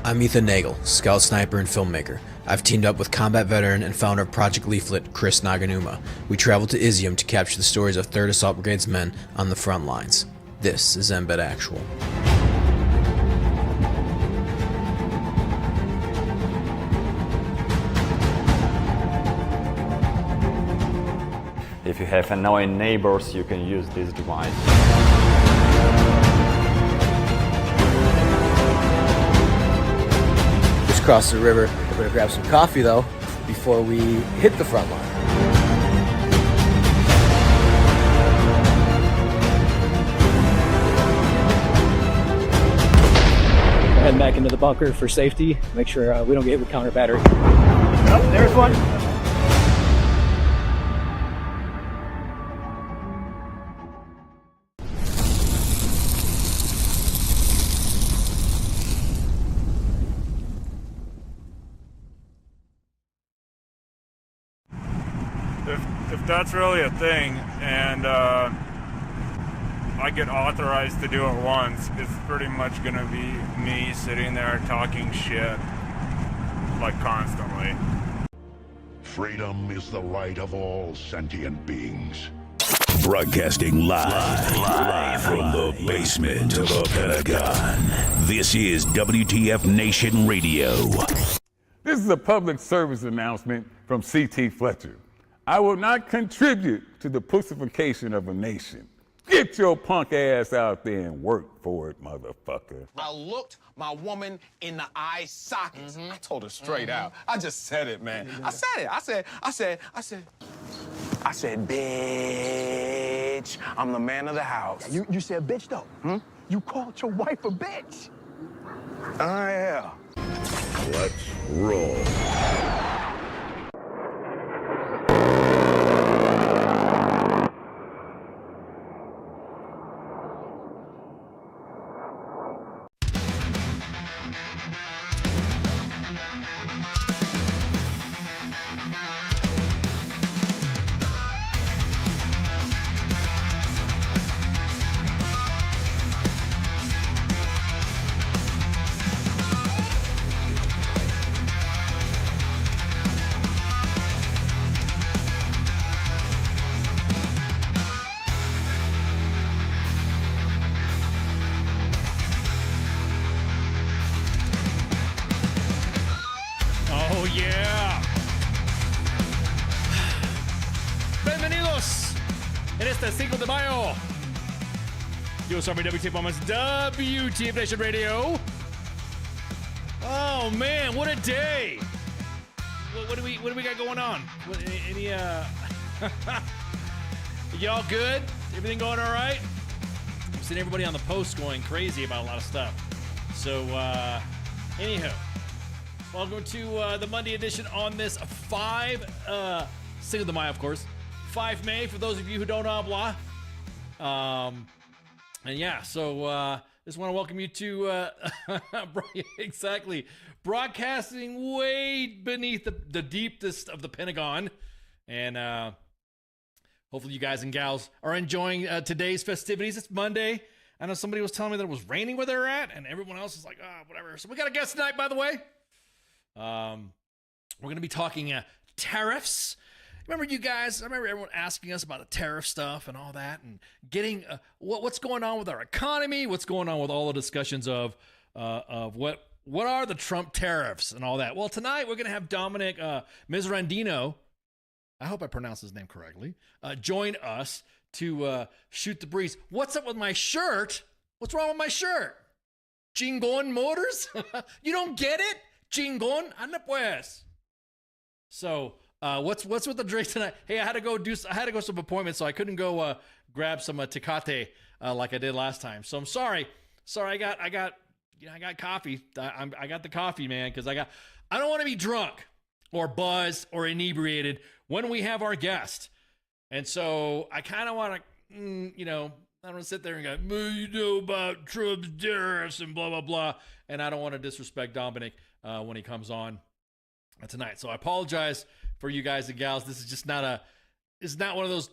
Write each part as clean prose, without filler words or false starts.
I'm Ethan Nagel, scout sniper and filmmaker. I've teamed up with combat veteran and founder of Project Leaflet, Chris Naganuma. We traveled to Izium to capture the stories of 3rd Assault Brigade's men on the front lines. This is Embed Actual. If you have annoying neighbors, you can use this device. Just crossed the river. We're going to grab some coffee though before we hit the front line. Heading back into the bunker for safety. Make sure we don't get hit with counter battery. Oh, there's one. If that's really a thing, and I get authorized to do it once, it's pretty much gonna be me sitting there talking shit, like, constantly. Freedom is the right of all sentient beings. Broadcasting live from the basement of the Pentagon. This is W.T.F. Nation Radio. This is a public service announcement from C.T. Fletcher. I will not contribute to the pussification of a nation. Get your punk ass out there and work for it, motherfucker. I looked my woman in the eye sockets. I told her straight out. I just said it, man. I said it. I said, bitch, I'm the man of the house. You said bitch, though. You called your wife a bitch. Yeah. Let's roll. Oh, yeah. Bienvenidos en este Cinco de Mayo. Yo soy W.T.F. Moments, W.T.F. Nation Radio. Oh, man, what a day. What do we got going on? Any y'all good? Everything going all right? I'm seeing everybody on the post going crazy about a lot of stuff. So, anyhow. Welcome to the Monday edition on this 5 Cinco de Mayo, of course. 5 May, for those of you who don't habla. And yeah, so just want to welcome you to, exactly, broadcasting way beneath the deepest of the Pentagon. And hopefully you guys and gals are enjoying today's festivities. It's Monday. I know somebody was telling me that it was raining where they're at, and everyone else is like, whatever. So we got a guest tonight, by the way. We're going to be talking tariffs. Remember you guys, I remember everyone asking us about the tariff stuff and all that, and getting what's going on with our economy, what's going on with all the discussions of what are the Trump tariffs and all that. Well, tonight we're going to have Dominick Miserandino, I hope I pronounced his name correctly, join us to shoot the breeze. What's up with my shirt? What's wrong with my shirt? Chingon Motors? You don't get it? Chingon, anda pues. So, what's with the drinks tonight? Hey, I had to go some appointments, so I couldn't go grab some Tecate like I did last time. So I'm sorry. I got coffee. I got the coffee, man, because I don't want to be drunk or buzzed or inebriated when we have our guest. And so I kind of want to, I don't want to sit there and go, you know about Trump's tariffs and blah, blah, blah. And I don't want to disrespect Dominick when he comes on tonight. So I apologize for you guys and gals. This is just it's not one of those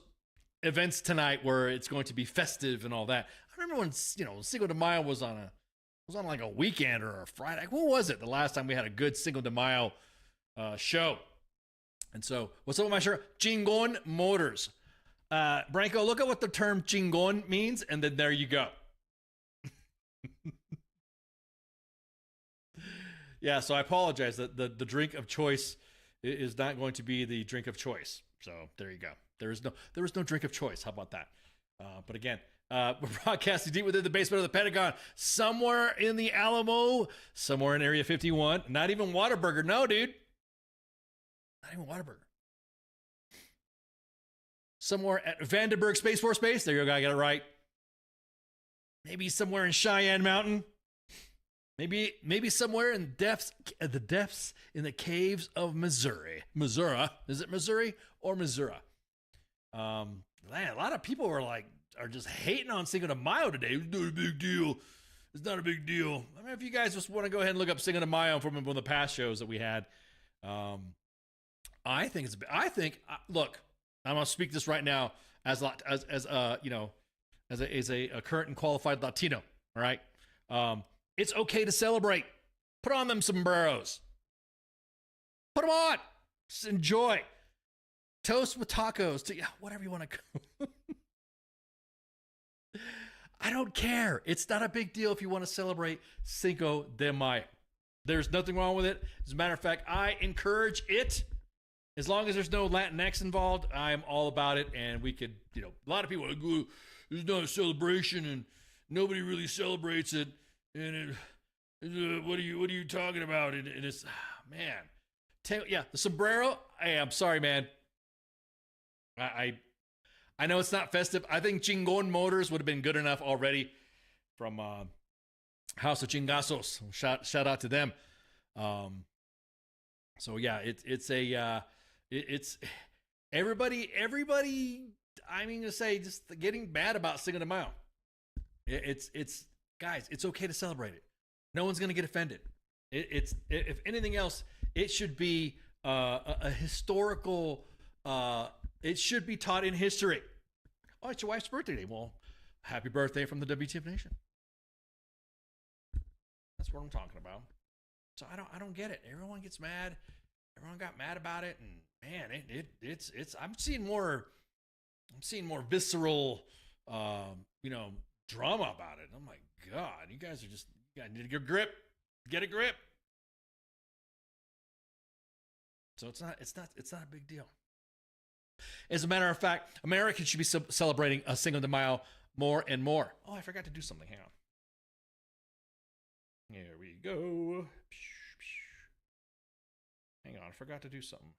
events tonight where it's going to be festive and all that. I remember when, Cinco de Mayo was on was on like a weekend or a Friday. What was it? The last time we had a good Cinco de Mayo show. And so, what's up with my shirt? Chingon Motors. Branko, look at what the term chingon means, and then there you go. Yeah, so I apologize that the drink of choice is not going to be the drink of choice. So there you go. There is no drink of choice. How about that? But again, we're broadcasting deep within the basement of the Pentagon, somewhere in the Alamo, somewhere in Area 51. Not even Whataburger. No, dude. Not even Whataburger. Somewhere at Vandenberg Space Force Base. There you go. I got it right. Maybe somewhere in Cheyenne Mountain. Maybe somewhere in the depths in the caves of Missouri. Missouri. Is it Missouri or Missouri? Man, a lot of people are just hating on Cinco de Mayo today. It's not a big deal. It's not a big deal. I mean, if you guys just want to go ahead and look up Cinco de Mayo from one of the past shows that we had, look, I'm gonna speak this right now as a current and qualified Latino. All right. It's okay to celebrate. Put on them sombreros. Put them on. Just enjoy. Toast with tacos. Whatever you want to go. I don't care. It's not a big deal if you want to celebrate Cinco de Mayo. There's nothing wrong with it. As a matter of fact, I encourage it. As long as there's no Latinx involved, I'm all about it. And we could, a lot of people are like, oh, it's not a celebration and nobody really celebrates it. And what are you talking about? And it's, man. The sombrero. I'm sorry, man. I know it's not festive. I think Chingon Motors would have been good enough already from House of Chingazos. Shout out to them. So yeah, it's everybody. I mean to say, just getting mad about Cinco de Mayo. It's guys. It's okay to celebrate it. No one's gonna get offended. It's if anything else, it should be a historical. It should be taught in history. Oh, it's your wife's birthday today. Well, happy birthday from the W.T.F Nation. That's what I'm talking about. So I don't get it. Everyone gets mad. Everyone got mad about it, and man, it's. I'm seeing more visceral, drama about it. I'm like, God, you guys need to get a grip. Get a grip. So it's not a big deal. As a matter of fact, Americans should be celebrating a Cinco de Mayo more and more. Oh, I forgot to do something. Hang on. Here we go. Hang on, I forgot to do something.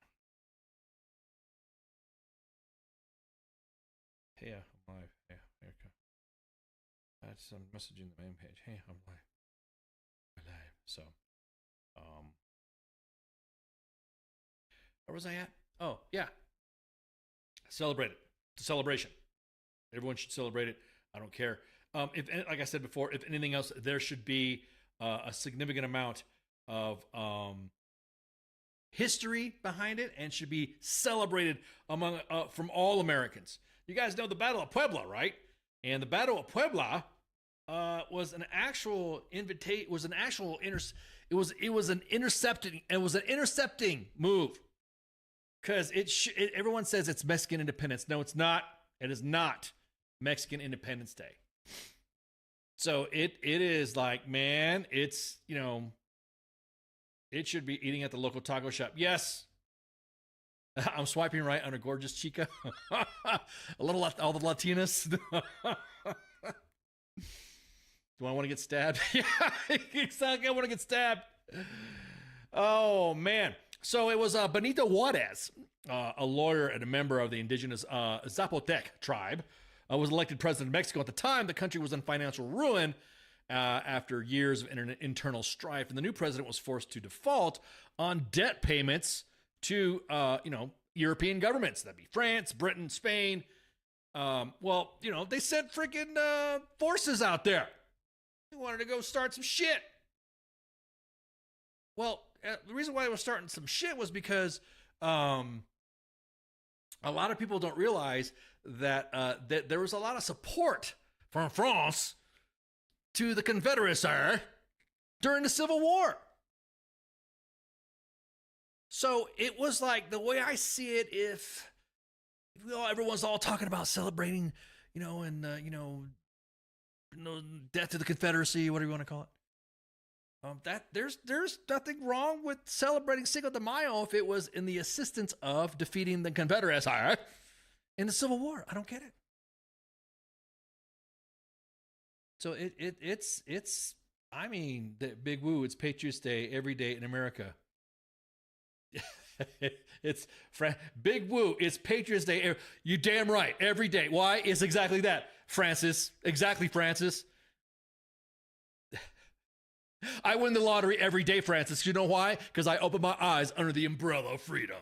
Hey, I'm live. Yeah, here we go. That's some message in the main page. Hey, I'm live. So, where was I at? Oh, yeah. Celebrate it. It's a celebration. Everyone should celebrate it. I don't care. If, like I said before, if anything else, there should be a significant amount of history behind it, and should be celebrated among from all Americans. You guys know the Battle of Puebla, right? And the Battle of Puebla was an actual intercepting move. Because everyone says it's Mexican independence. No, it's not. It is not Mexican Independence Day. So it is like, man, it's, it should be eating at the local taco shop. Yes. I'm swiping right on a gorgeous chica. All the Latinas. Do I want to get stabbed? Yeah, exactly. I want to get stabbed. Oh, man. So it was Benito Juarez, a lawyer and a member of the indigenous Zapotec tribe, was elected president of Mexico. At the time, the country was in financial ruin after years of internal strife, and the new president was forced to default on debt payments to, European governments. That'd be France, Britain, Spain. They sent freaking forces out there. They wanted to go start some shit. Well, the reason why I was starting some shit was because a lot of people don't realize that there was a lot of support from France to the Confederacy during the Civil War. So it was like, the way I see it, if everyone's all talking about celebrating, death to the Confederacy, whatever you want to call it. That there's nothing wrong with celebrating Cinco de Mayo if it was in the assistance of defeating the Confederates in the Civil War. I don't get it. So it's I mean, the big woo, it's Patriots Day every day in America. It's big woo, it's Patriots Day. You damn right, every day. Why? It's exactly that, Francis. Exactly, Francis. I win the lottery every day, Francis. You know why? Because I open my eyes under the umbrella of freedom.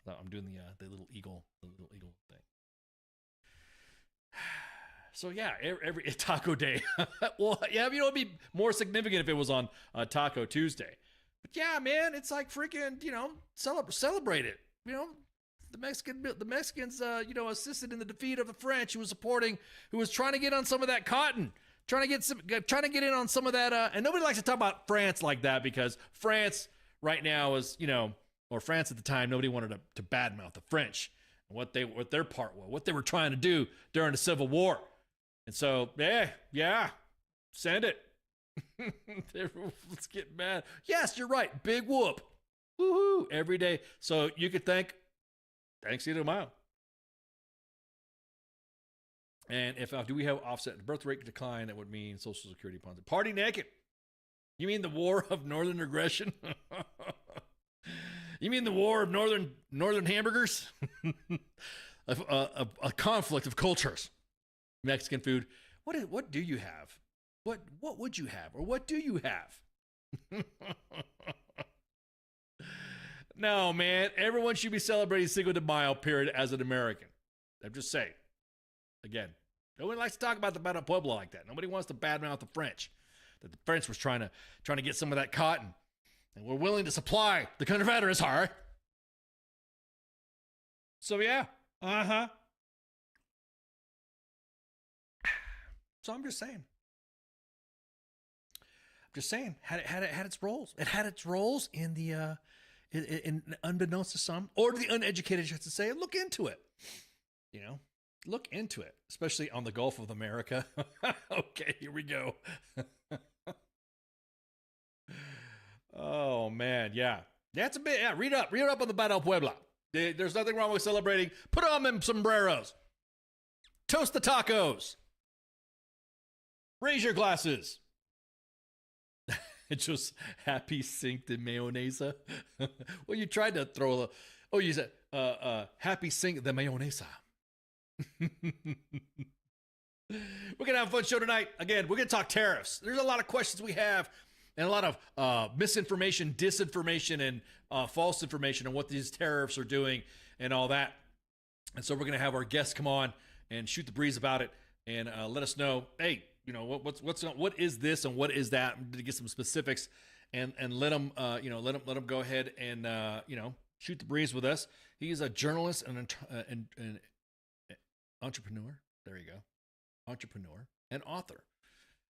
I'm doing the little eagle thing. So yeah, every Taco Day. Well, yeah, it'd be more significant if it was on Taco Tuesday. But yeah, man, it's like freaking, celebrate it. The Mexicans, assisted in the defeat of the French, who was trying to get on some of that cotton. Trying to get in on some of that, and nobody likes to talk about France like that, because France right now is, or France at the time, nobody wanted to badmouth the French and what their part was, what they were trying to do during the Civil War. And so, yeah, send it. Let's get mad. Yes, you're right. Big whoop, woohoo, every day. So you could thanks Cinco de Mayo. And do we have offset birth rate decline? That would mean Social Security funds. Party naked. You mean the war of northern aggression? You mean the war of northern hamburgers? a conflict of cultures. Mexican food. What do you have? What would you have, or what do you have? No, man. Everyone should be celebrating Cinco de Mayo, period, as an American. I'm just saying. Again, nobody likes to talk about the Battle of Puebla like that. Nobody wants to badmouth the French. That the French was trying to get some of that cotton, and we're willing to supply the Confederates. So yeah, So I'm just saying, had its roles. It had its roles in the in unbeknownst to some, or to the uneducated, just to say, look into it. Look into it, especially on the Gulf of America. Okay, here we go. Oh man, yeah. That's a bit. Yeah, read up on the Battle of Puebla. There's nothing wrong with celebrating. Put on them sombreros. Toast the tacos. Raise your glasses. It's just happy Cinco de Mayonesa. Well, you tried to throw you said happy Cinco de Mayonesa. We're gonna have a fun show tonight. Again, we're gonna talk tariffs. There's a lot of questions we have, and a lot of misinformation, disinformation, and false information on what these tariffs are doing and all that. And so we're gonna have our guests come on and shoot the breeze about it, and let us know, hey, what is this and what is that, to get some specifics, and let them let them go ahead and shoot the breeze with us. He's a journalist and an entrepreneur. There you go. Entrepreneur and author.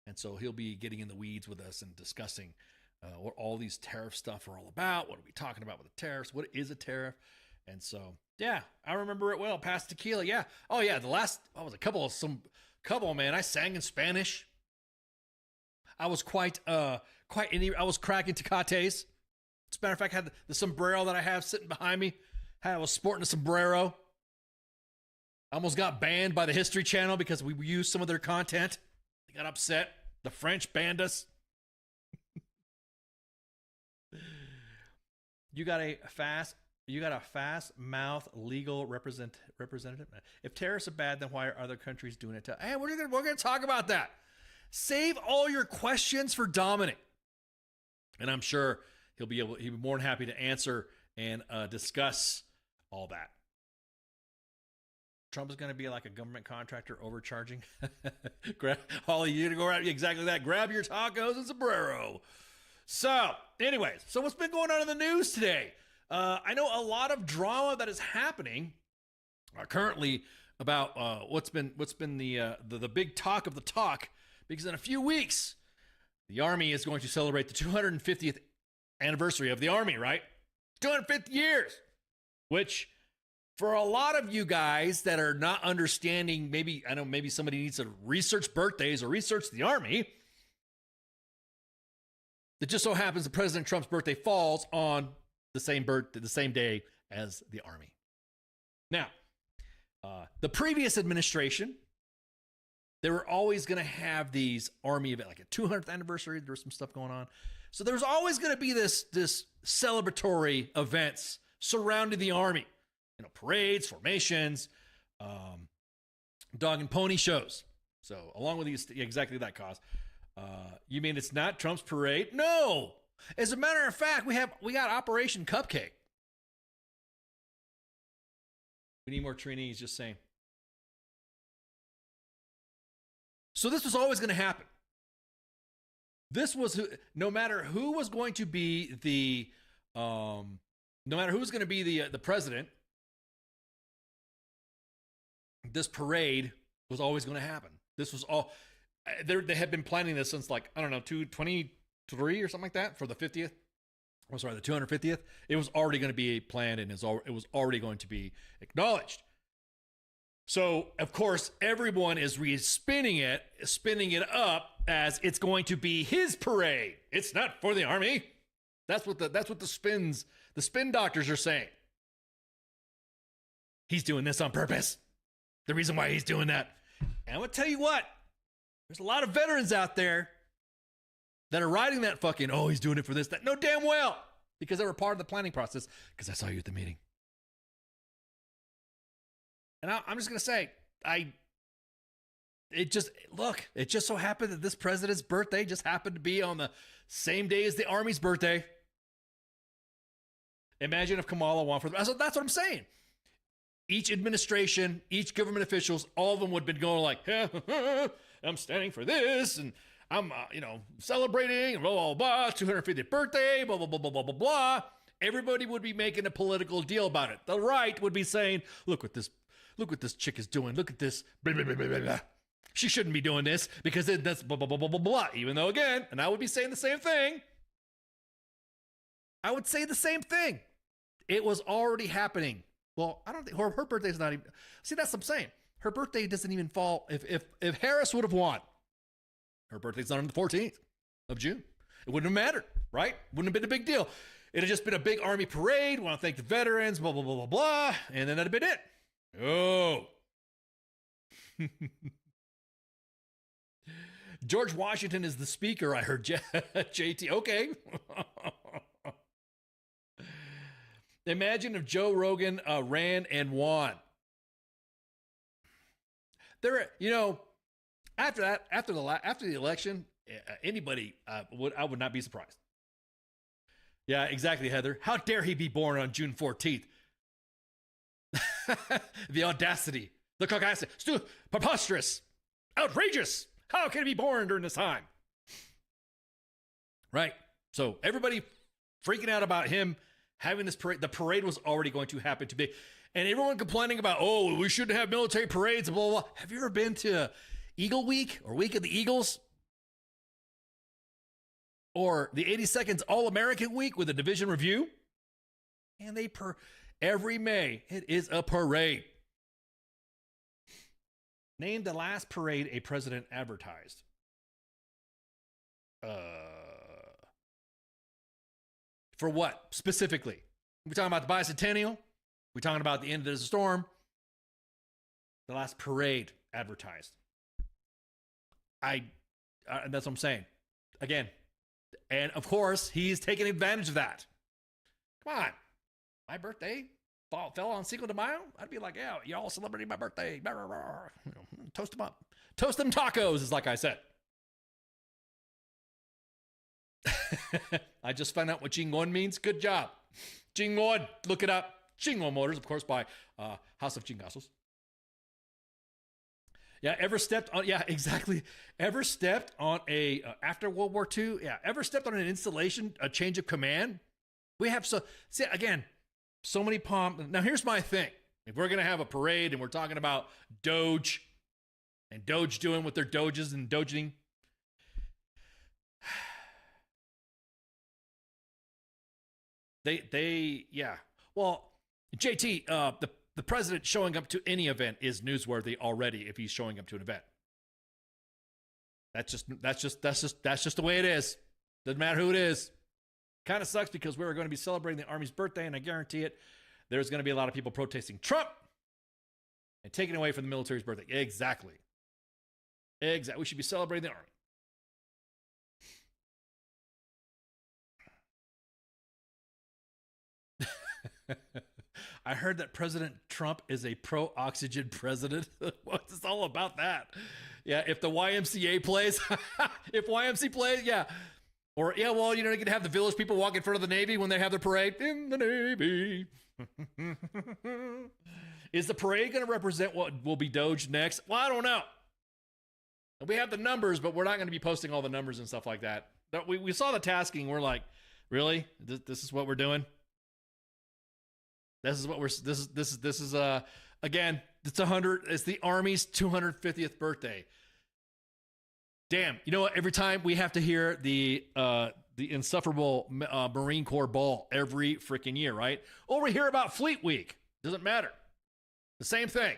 And so he'll be getting in the weeds with us and discussing what all these tariff stuff are all about. What are we talking about with the tariffs? What is a tariff? And so, yeah, I remember it well. Past tequila. Yeah. Oh yeah. The last, a couple, man. I sang in Spanish. I was I was cracking tecates. As a matter of fact, I had the sombrero that I have sitting behind me. I was sporting a sombrero. I almost got banned by the History Channel because we used some of their content. They got upset. The French banned us. You got a fast mouth legal representative. If tariffs are bad, then why are other countries doing it? Hey, we're gonna talk about that. Save all your questions for Dominick, and I'm sure he'll be more than happy to answer and discuss all that. Trump is going to be like a government contractor overcharging. Holly, you're going to go out exactly that. Grab your tacos and sombrero. So, anyways, what's been going on in the news today? I know a lot of drama that is happening currently about what's been the big talk of the talk, because in a few weeks the Army is going to celebrate the 250th anniversary of the Army, right? 250 years, which for a lot of you guys that are not understanding, maybe somebody needs to research birthdays or research the Army. It just so happens that President Trump's birthday falls on the same day as the Army. Now, the previous administration, they were always going to have these Army events, like a 200th anniversary. There was some stuff going on. So there's always going to be this celebratory events surrounding the Army. You know, parades, formations, dog and pony shows. So along with these, exactly that cause. You mean it's not Trump's parade? No. As a matter of fact, we got Operation Cupcake. We need more trainees, just saying. So this was always going to happen. This was no matter who was going to be the president. This parade was always going to happen. This was all they had been planning this since, like, I don't know, 2023 or something like that for the 50th. I'm sorry, the 250th. It was already going to be planned and it was already going to be acknowledged. So, of course, everyone is spinning it up as it's going to be his parade. It's not for the Army. That's what the spin doctors are saying. He's doing this on purpose. The reason why he's doing that. And I'm going to tell you what, there's a lot of veterans out there that are riding that fucking, oh, he's doing it for this, that. No, damn well. Because they were part of the planning process. Because I saw you at the meeting. And I'm just going to say, it just so happened that this president's birthday just happened to be on the same day as the Army's birthday. Imagine if Kamala won for that's what I'm saying. Each administration, each government officials, all of them would have been going like, I'm standing for this, and I'm, celebrating, blah, blah, blah, 250th birthday, blah, blah, blah, blah, blah, blah, blah. Everybody would be making a political deal about it. The right would be saying, look what this chick is doing. Look at this, blah, blah, blah, blah, blah, blah. She shouldn't be doing this because that's blah, blah, blah, blah, blah, blah. Even though, again, and I would be saying the same thing. I would say the same thing. It was already happening. Well, I don't think her birthday's not even. See, that's what I'm saying. Her birthday doesn't even fall. If Harris would have won, her birthday's not on the 14th of June. It wouldn't have mattered, right? Wouldn't have been a big deal. It'd have just been a big Army parade. Want to thank the veterans, blah, blah, blah, blah, blah. And then that'd have been it. Oh. George Washington is the speaker, I heard. JT. Okay. Imagine if Joe Rogan ran and won. After the election, anybody I would not be surprised. Yeah, exactly, Heather. How dare he be born on June 14th? The audacity, the caucasity, preposterous, outrageous. How can he be born during this time? Right. So everybody freaking out about him having this parade. The parade was already going to happen to be. And everyone complaining about, oh, we shouldn't have military parades, blah, blah, blah. Have you ever been to Eagle Week or Week of the Eagles? Or the 80 Seconds All-American Week with a division review? And every May, it is a parade. Name the last parade a president advertised. For what, specifically? We're talking about the bicentennial? We're talking about the end of the storm? The last parade advertised. That's what I'm saying. Again, and of course, he's taking advantage of that. Come on. My birthday fell on Cinco de Mayo? I'd be like, yeah, y'all celebrating my birthday. Toast them up. Toast them tacos, is like I said. I just found out what Chingon means. Good job. Chingon, look it up. Chingon Motors, of course, by House of Chingazos. Yeah, ever stepped on, yeah, exactly. Ever stepped on after World War II? Yeah, ever stepped on an installation, a change of command? We have so many pomp. Now, here's my thing. If we're going to have a parade and we're talking about Doge and Doge doing what their Doges and Doging, Yeah. Well, JT, the president showing up to any event is newsworthy already if he's showing up to an event. That's just the way it is. Doesn't matter who it is. Kind of sucks because we're going to be celebrating the Army's birthday, and I guarantee it, there's going to be a lot of people protesting Trump and taking away from the military's birthday. Exactly. We should be celebrating the Army. I heard that President Trump is a pro-oxygen president. What's all about that? Yeah, if the YMCA plays, if YMCA plays, yeah. Or, yeah, well, you know, you can have the village people walk in front of the Navy when they have their parade. In the Navy. Is the parade going to represent what will be Doge next? Well, I don't know. We have the numbers, but we're not going to be posting all the numbers and stuff like that. We saw the tasking. We're like, really? This is what we're doing? This is what we're, this is again, it's the Army's 250th birthday. Damn. You know what? Every time we have to hear the insufferable Marine Corps ball every freaking year, right? Or we hear about Fleet Week. Doesn't matter. The same thing.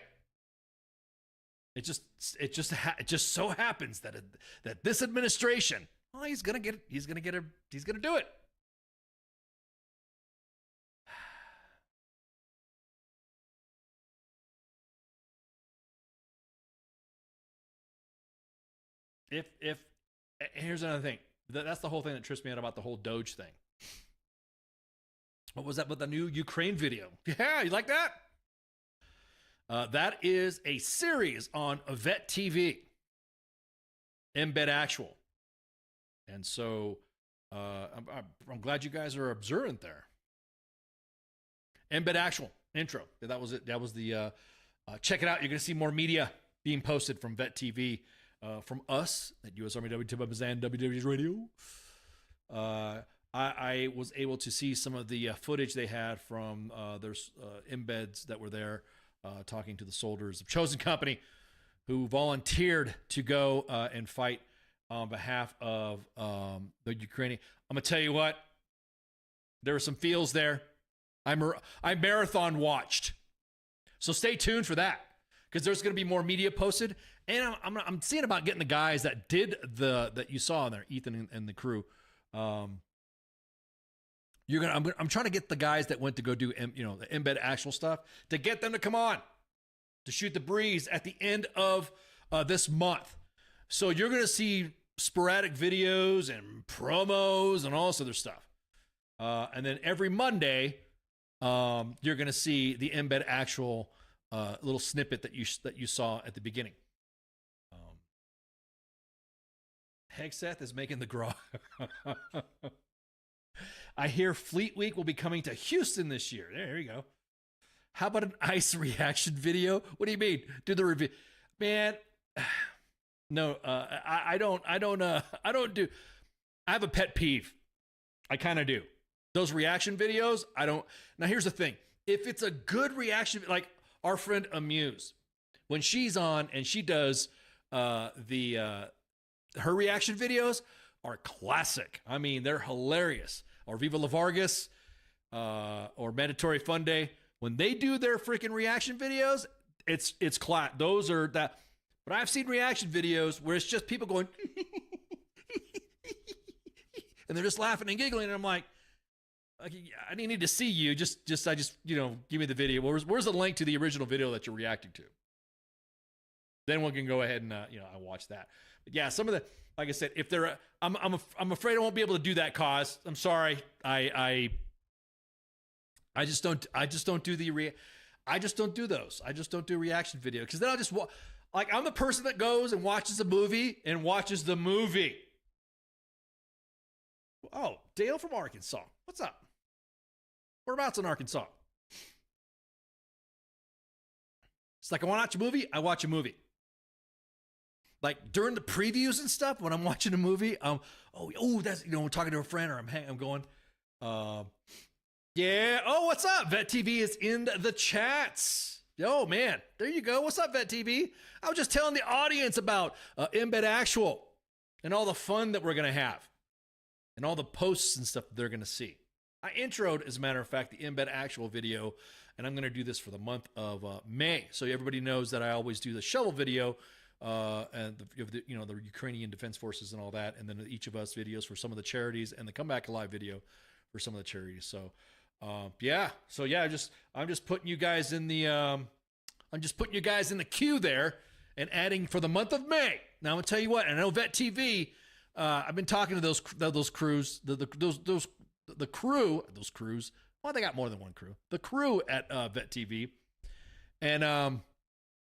It just so happens that this administration, well, he's gonna do it. If here's another thing. That's the whole thing that trips me out about the whole Doge thing. What was that with the new Ukraine video? Yeah, you like that? That is a series on Vet TV, Embed Actual. And so I'm glad you guys are observant there. Embed Actual intro. That was it. That was the check it out. You're going to see more media being posted from Vet TV. From us at U.S. Army W.T.F and WW's Radio. I was able to see some of the footage they had from their embeds that were there talking to the soldiers of Chosen Company who volunteered to go and fight on behalf of the Ukrainian. I'm going to tell you what, there were some feels there. I marathon watched. So stay tuned for that because there's going to be more media posted. And I'm seeing about getting the guys that did that you saw in there, Ethan and the crew. I'm trying to get the guys that went to go do the embed actual stuff to get them to come on to shoot the breeze at the end of this month. So you're going to see sporadic videos and promos and all this other stuff. And then every Monday, you're going to see the embed actual little snippet that you saw at the beginning. Hegseth is making the grog. I hear Fleet Week will be coming to Houston this year. There you go. How about an ICE reaction video? What do you mean? Do the review, man? No, I don't do. I have a pet peeve. I kind of do. Those reaction videos, I don't. Now here's the thing: if it's a good reaction, like our friend Amuse, when she's on and she does her reaction videos are classic. I mean, they're hilarious. Or Viva La Vargas, or Mandatory Fun Day. When they do their freaking reaction videos, it's class. Those are that. But I've seen reaction videos where it's just people going, and they're just laughing and giggling, and I'm like, I didn't need to see you. Just give me the video. Where's the link to the original video that you're reacting to? Then we can go ahead and I watch that. But yeah, some of the, like I said, if they're, I'm afraid I won't be able to do that. Cause I'm sorry, I just don't do I just don't do those. I just don't do reaction video because then I'll just I'm the person that goes and watches the movie and watches the movie. Oh, Dale from Arkansas, what's up? Whereabouts in Arkansas? It's like I want to watch a movie. I watch a movie. Like during the previews and stuff, when I'm watching a movie, that's, we're talking to a friend or I'm going, yeah. Oh, what's up? Vet TV is in the chats. Oh man, there you go. What's up, Vet TV? I was just telling the audience about Embed Actual and all the fun that we're going to have. and all the posts and stuff that they're going to see. I introed, as a matter of fact, the Embed Actual video, and I'm going to do this for the month of May. So everybody knows that I always do the shovel video, and the Ukrainian Defense Forces and all that, and then each of us videos for some of the charities, and the Comeback Alive video for some of the charities. So, I'm just putting you guys in the queue there, and adding for the month of May. Now I'm gonna tell you what. I know Vet TV. I've been talking to those crews, the crews. Well, they got more than one crew. The crew at Vet TV, and I'm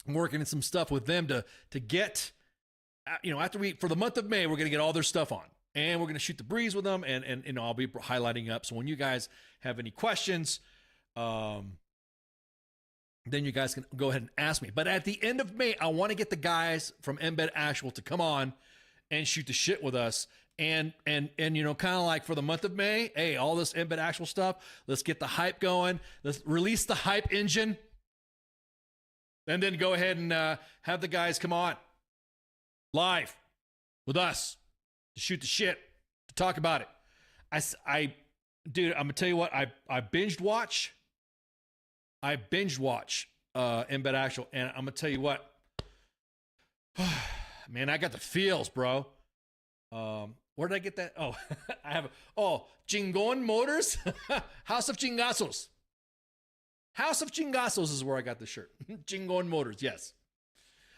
working in some stuff with them to get, for the month of May, we're gonna get all their stuff on, and we're gonna shoot the breeze with them, and I'll be highlighting up. So when you guys have any questions, then you guys can go ahead and ask me. But at the end of May, I want to get the guys from Embed Actual to come on and shoot the shit with us. And kind of like for the month of May, hey, all this Embed Actual stuff, let's get the hype going. Let's release the hype engine. And then go ahead and have the guys come on live with us to shoot the shit, to talk about it. Dude, I'm going to tell you what, I binged watch Embed Actual, and I'm gonna tell you what, man, I got the feels, bro. Where did I get that? Oh, I have. Chingon Motors, House of Chingazos. House of Chingazos is where I got the shirt. Chingon Motors, yes.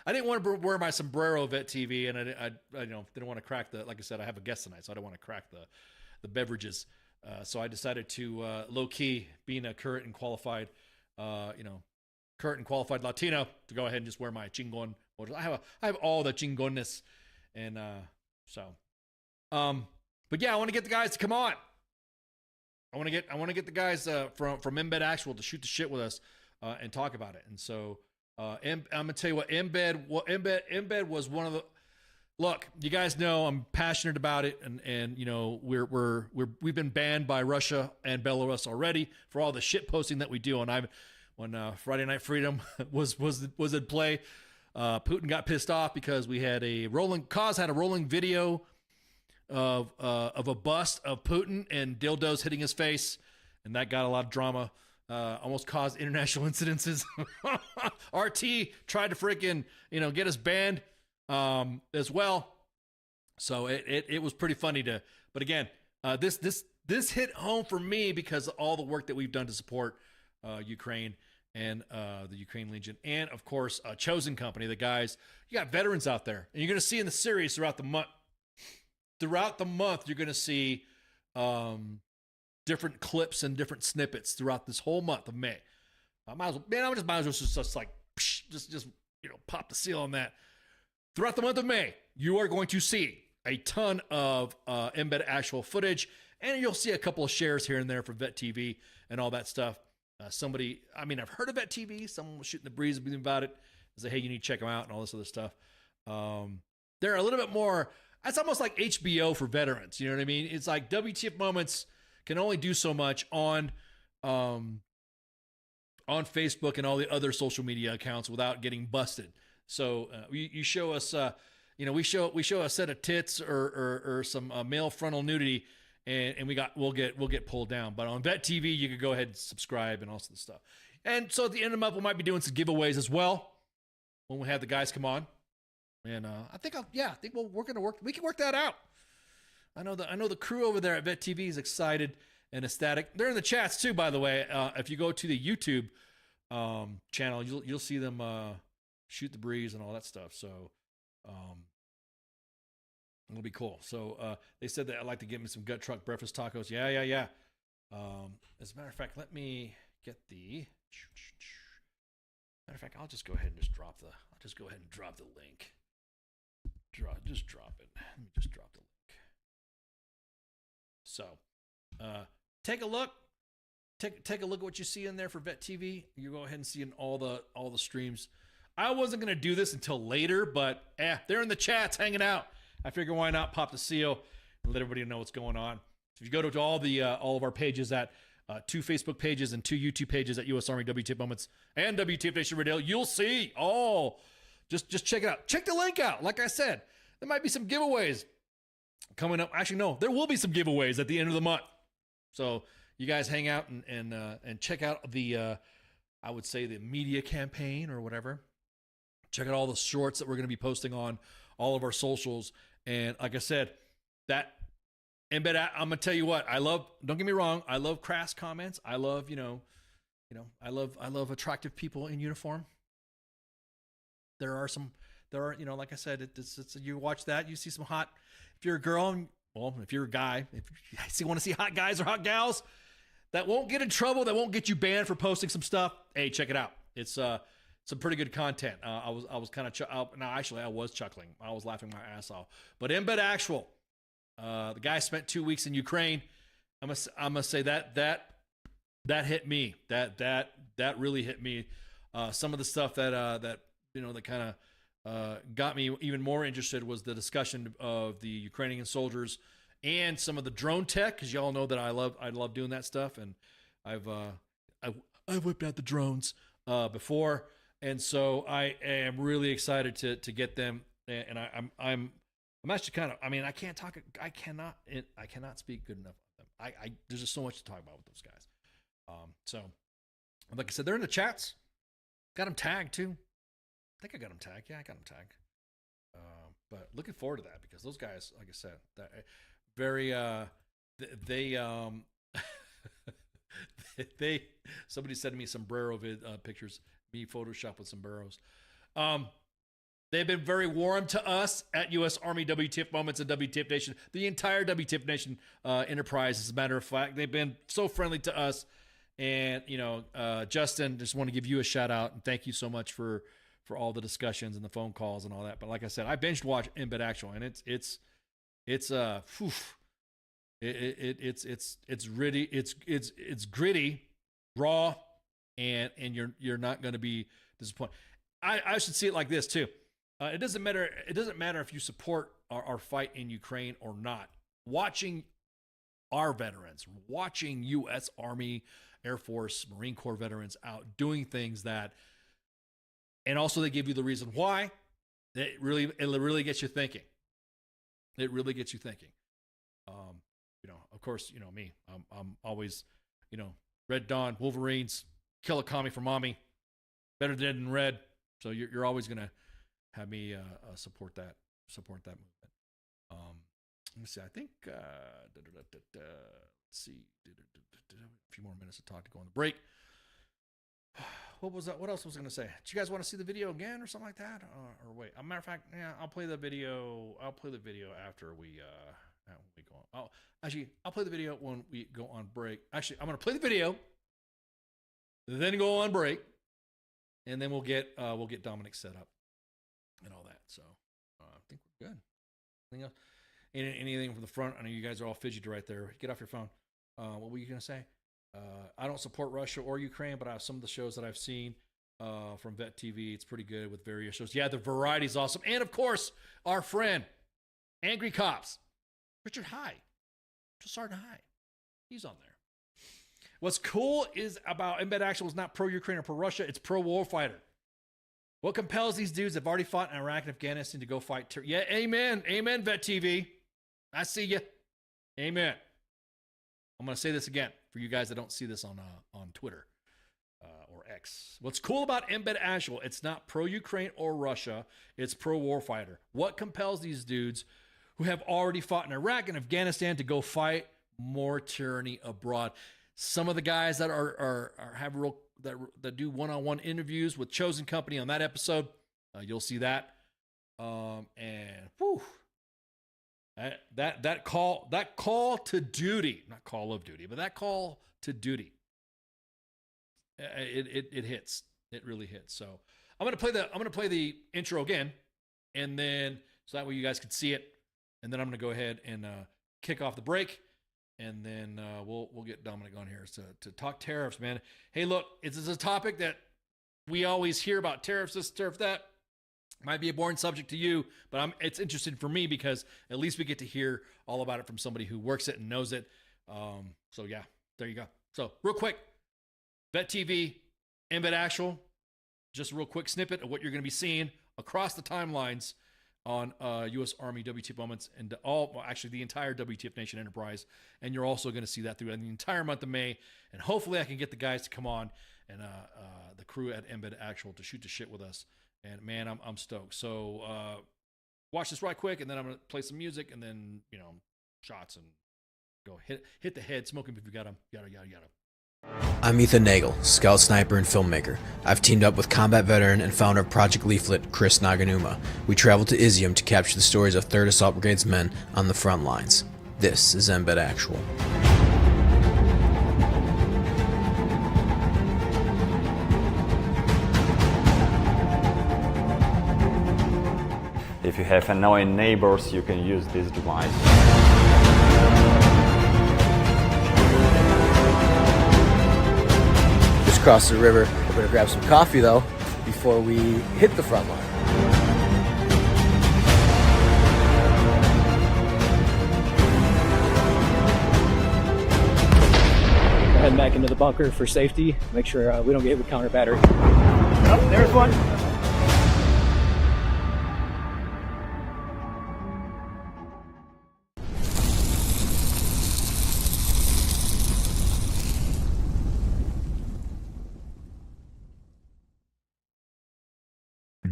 I didn't want to wear my sombrero Vet TV, and I didn't want to crack the. Like I said, I have a guest tonight, so I don't want to crack the beverages. So I decided to low key, being a current and qualified Latino, to go ahead and just wear my Chingon. I have all the Chingonness, and but yeah, I want to get the guys to come on. I want to get the guys from Embed Actual to shoot the shit with us and talk about it. And so I'm gonna tell you what, Embed was one of the. Look, you guys know I'm passionate about it, and we've been banned by Russia and Belarus already for all the shit posting that we do. And when Friday Night Freedom was in play, Putin got pissed off because we had a rolling video of a bust of Putin and dildos hitting his face, and that got a lot of drama. Almost caused international incidences. RT tried to freaking get us banned as well. So it was pretty funny but again, this hit home for me because of all the work that we've done to support Ukraine and the Ukraine Legion, and of course Chosen Company, the guys. You got veterans out there, and you're going to see in the series throughout the month you're going to see different clips and different snippets throughout this whole month of May. I might as well just like pop the seal on that. Throughout the month of May, you are going to see a ton of Embed Actual footage, and you'll see a couple of shares here and there for Vet TV and all that stuff. I've heard of Vet TV. Someone was shooting the breeze with me about it. Say, hey, you need to check them out and all this other stuff. They're a little bit more, it's almost like HBO for veterans. You know what I mean? It's like W.T.F moments can only do so much on Facebook and all the other social media accounts without getting busted. So you show us, we show a set of tits or some male frontal nudity, and we'll get pulled down. But on Vet TV, you could go ahead and subscribe and all sorts of stuff. And so at the end of the month, we might be doing some giveaways as well when we have the guys come on. And I think we can work that out. I know the crew over there at Vet TV is excited and ecstatic. They're in the chats too, by the way. If you go to the YouTube channel, you'll see them shoot the breeze and all that stuff. So it'll be cool. So they said that I'd like to get me some gut truck breakfast tacos. Yeah. As a matter of fact, let me get the. Matter of fact, I'll just go ahead and drop the link. Just drop it. Let me just drop the link. So, take a look. Take a look at what you see in there for Vet TV. You go ahead and see in all the streams. I wasn't gonna do this until later, but they're in the chats hanging out. I figure why not pop the seal and let everybody know what's going on. So if you go to all of our pages at 2 Facebook pages and 2 YouTube pages at U.S. Army W.T.F Moments and W.T.F Nation Radio, you'll see all. Just check it out. Check the link out. Like I said, there might be some giveaways coming up. Actually, no, there will be some giveaways at the end of the month. So you guys hang out and check out the, I would say the media campaign or whatever. Check out all the shorts that we're going to be posting on all of our socials. And like I said, that embed, I'm going to tell you what, don't get me wrong, I love crass comments. I love, I love attractive people in uniform. There are, like I said, it's you watch that, you see some hot, if you're a girl, well, if you're a guy, if you want to see hot guys or hot gals that won't get in trouble, that won't get you banned for posting some stuff, hey, check it out. It's some pretty good content. I was kind of I was chuckling. I was laughing my ass off. But Embed Actual, the guy spent 2 weeks in Ukraine. I'm gonna say that hit me. That really hit me. Some of the stuff that kind of got me even more interested was the discussion of the Ukrainian soldiers and some of the drone tech, because y'all know that I love doing that stuff, and I've whipped out the drones before, and so I am really excited to get them, and I'm actually kind of, I cannot speak good enough of them. There's just so much to talk about with those guys. So like I said, they're in the chats. Got them tagged too. I think I got them tagged. Yeah, I got them tagged. But looking forward to that, because those guys, like I said, they somebody sent me sombrero pictures, me Photoshop with sombreros. They've been very warm to us at U.S. Army W.T.F Moments and W.T.F Nation. The entire W.T.F Nation enterprise, as a matter of fact, they've been so friendly to us. And Justin, just want to give you a shout out and thank you so much for all the discussions and the phone calls and all that. But like I said, I binge watch Embed Actual, and it's gritty, raw, and you're not going to be disappointed. I should see it like this too. It doesn't matter if you support our fight in Ukraine or not. Watching our veterans, watching U.S. Army, Air Force, Marine Corps veterans out doing things that, and also they give you the reason why. It really gets you thinking. It really gets you thinking. Of course, me. I'm always, Red Dawn, Wolverines, kill a commie for mommy, better dead than red. So you're always gonna have me support that movement. Let me see. I think let's see. A few more minutes to talk to go on the break. What was that? What else was I going to say? Do you guys want to see the video again or something like that? Or wait, a matter of fact, yeah, I'll play the video after we go on. I'll play the video when we go on break. Actually, I'm going to play the video, then go on break, and then we'll get Dominick set up and all that. So I think we're good. Anything else? Anything from the front? I know you guys are all fidgety right there. Get off your phone. What were you going to say? I don't support Russia or Ukraine, but I have some of the shows that I've seen from Vet TV. It's pretty good with various shows. Yeah, the variety is awesome. And, of course, our friend, Angry Cops, Richard Sergeant High. He's on there. What's cool is about Embed Actual is not pro-Ukraine or pro-Russia. It's pro-warfighter. What compels these dudes that have already fought in Iraq and Afghanistan to go fight? Yeah, amen. Amen, Vet TV. I see you. Amen. I'm going to say this again for you guys that don't see this on Twitter or X. What's cool about Embed Actual, it's not pro-Ukraine or Russia. It's pro-warfighter. What compels these dudes who have already fought in Iraq and Afghanistan to go fight more tyranny abroad? Some of the guys that that do one-on-one interviews with Chosen Company on that episode, you'll see that. And whew, that call to duty, not Call of Duty, but that call to duty, it hits. It really hits. So I'm gonna play the intro again, and then so that way you guys can see it, and then I'm gonna go ahead and kick off the break. And then we'll get Dominick on here to talk tariffs, man. Hey, look, it's a topic that we always hear about, tariffs this, tariff that. Might be a boring subject to you, but it's interesting for me because at least we get to hear all about it from somebody who works it and knows it. So yeah, there you go. So real quick, Vet TV, Embed Actual, just a real quick snippet of what you're going to be seeing across the timelines on U.S. Army WTF moments and actually the entire WTF Nation enterprise. And you're also going to see that through the entire month of May. And hopefully I can get the guys to come on and the crew at Embed Actual to shoot the shit with us. And man, I'm stoked. So watch this right quick, and then I'm going to play some music, and then, shots and go hit the head, smoke him if you got him, yada, yada, yada. I'm Ethan Nagel, scout, sniper, and filmmaker. I've teamed up with combat veteran and founder of Project Leaflet, Chris Naganuma. We traveled to Izium to capture the stories of 3rd Assault Brigade's men on the front lines. This is Embed Actual. If you have annoying neighbors, you can use this device. Just crossed the river. We're gonna grab some coffee though before we hit the front line. Heading back into the bunker for safety. Make sure we don't get hit with counter battery. Oh, there's one.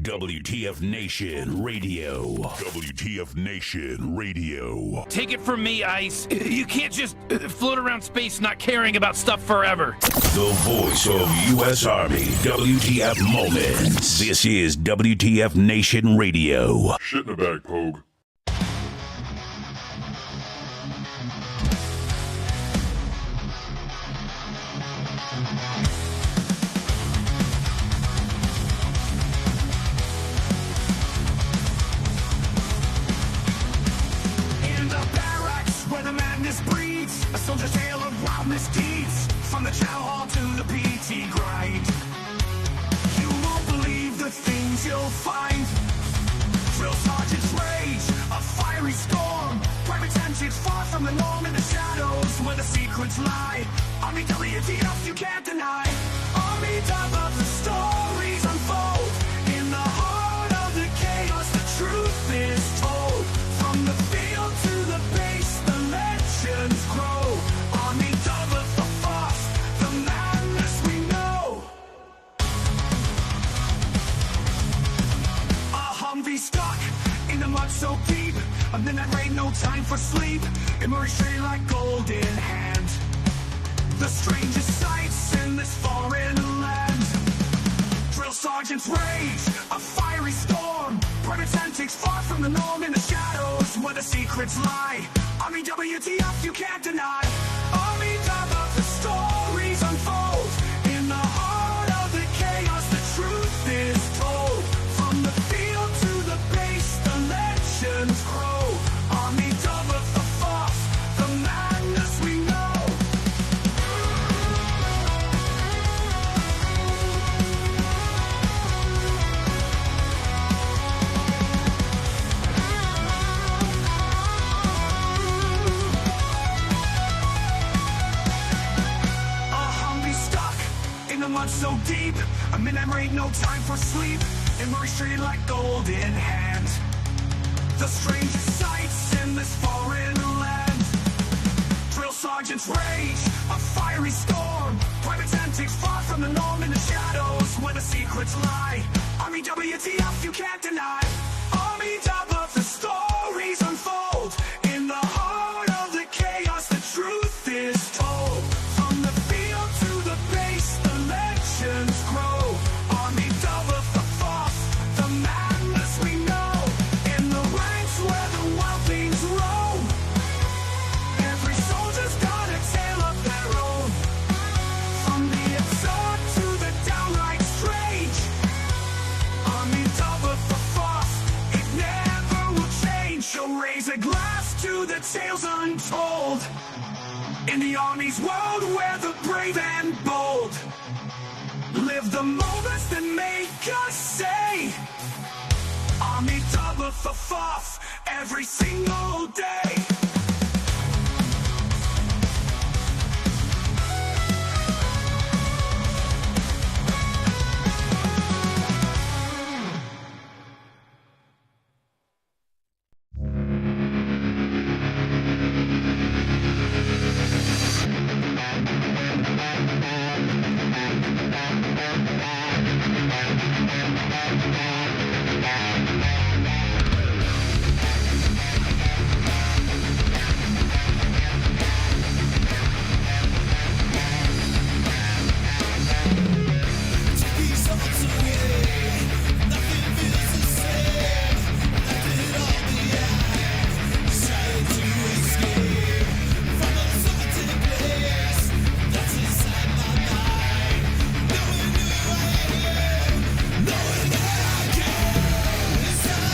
WTF Nation Radio. WTF Nation Radio. Take it from me, Ice. You can't just float around space not caring about stuff forever. The voice of U.S. Army. WTF Moments. This is WTF Nation Radio. Shit in the bag, Pogue. Soldier's tale of wild misdeeds, from the chow hall to the PT grind. You won't believe the things you'll find. Drill sergeant's rage, a fiery storm. Private tensions far from the norm, in the shadows where the secrets lie. Army W.T.F, you can't deny. Army W, the stories unfold. In the heart of the chaos, the truth is told. From the field to the base, the legends grow. Stuck in the mud so deep, a midnight rain, no time for sleep. Emerge straight like gold in hand. The strangest sights in this foreign land. Drill sergeant's rage, a fiery storm. Private antics far from the norm, in the shadows where the secrets lie. Army W.T.F, you can't deny. Army W, the stories unfold. In the heart of the chaos, the truth is told. From the field to the base, the legends grow. Army W, the force, the madness we know. The mud so deep, a midnight rain, no time for sleep. Emerge straight like gold in hand. The strangest sights in this foreign land. Drill sergeant's rage, a fiery storm. Private antics far from the norm, in the shadows where the secrets lie. Army W.T.F, you can't deny. Army W, the stories unfold. In the heart of the chaos, the truth is told. From the field to the base, the legends grow. Army W, the force, the madness we know. In the ranks where the wild things roam, every soldier's got a tale of their own. From the absurd to the downright strange. Army W, the force, it never will change. So raise a glass to the tales untold. In the Army's world where the brave and bold live the moments that make us say, Army W, the force, every single day. Knowing who I am, knowing who I can.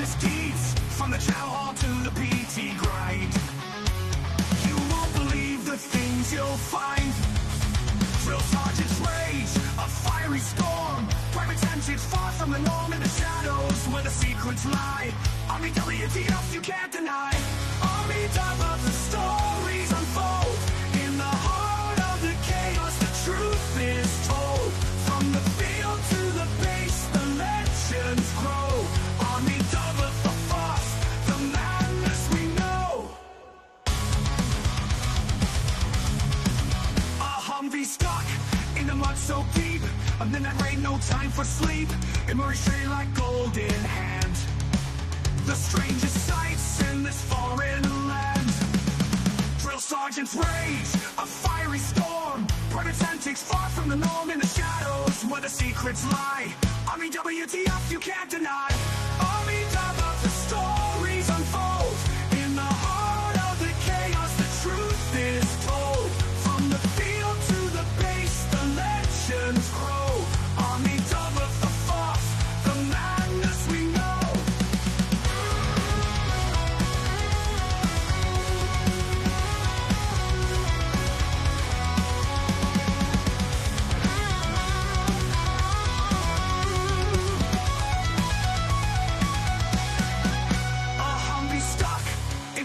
misdeeds, from the chow hall to the PT grind. You won't believe the things you'll find. Drill sergeant's rage, a fiery storm. Private tensions far from the norm in the shadows where the secrets lie. Army W.T.F, you can't deny. Army of the stories unfold. In the heart of the chaos, the truth is told. From the field to the base, the legends grow. Army of the force, the madness we know. A Humvee stuck in the mud so deep. A midnight rain, no time for sleep. It moves straight like gold in hand. The strangest sights in this foreign land. Drill sergeant's rage, a fiery storm. Private antics far from the norm in the shadows where the secrets lie. Army W.T.F, you can't deny. Army of the stories unfold. In the heart of the chaos, the truth is told. From the field to the base, the legends grow. Army of the force, the madness we know.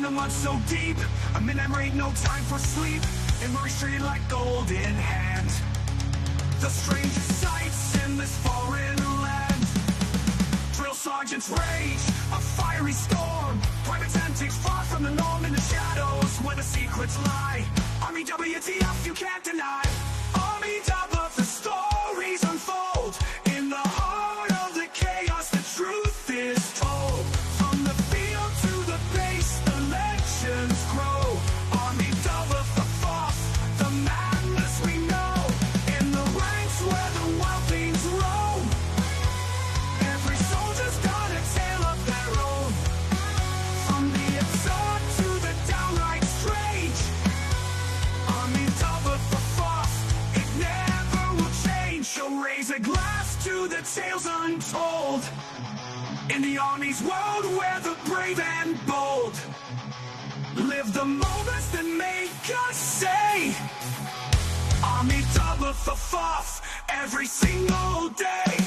Mud so deep, a midnight rain, no time for sleep. It moves straight like gold in hand. The strangest sights in this foreign land. Drill sergeant's rage, a fiery storm. Private antics far from the norm in the shadows where the secrets lie. Army W.T.F, you can't deny. Army of the stories unfold. In the heart of the chaos, the truth is told. From the field to the base, the legends grow. Army of the force, the madness we know. In the ranks where the wild things roam, every soldier's got a tale of their own. From the absurd to the downright strange. Army of the force, it never will change. So raise a glass to the tales untold. In the Army's world, where the brave and bold live the moments that make us say, Army of the force, every single day.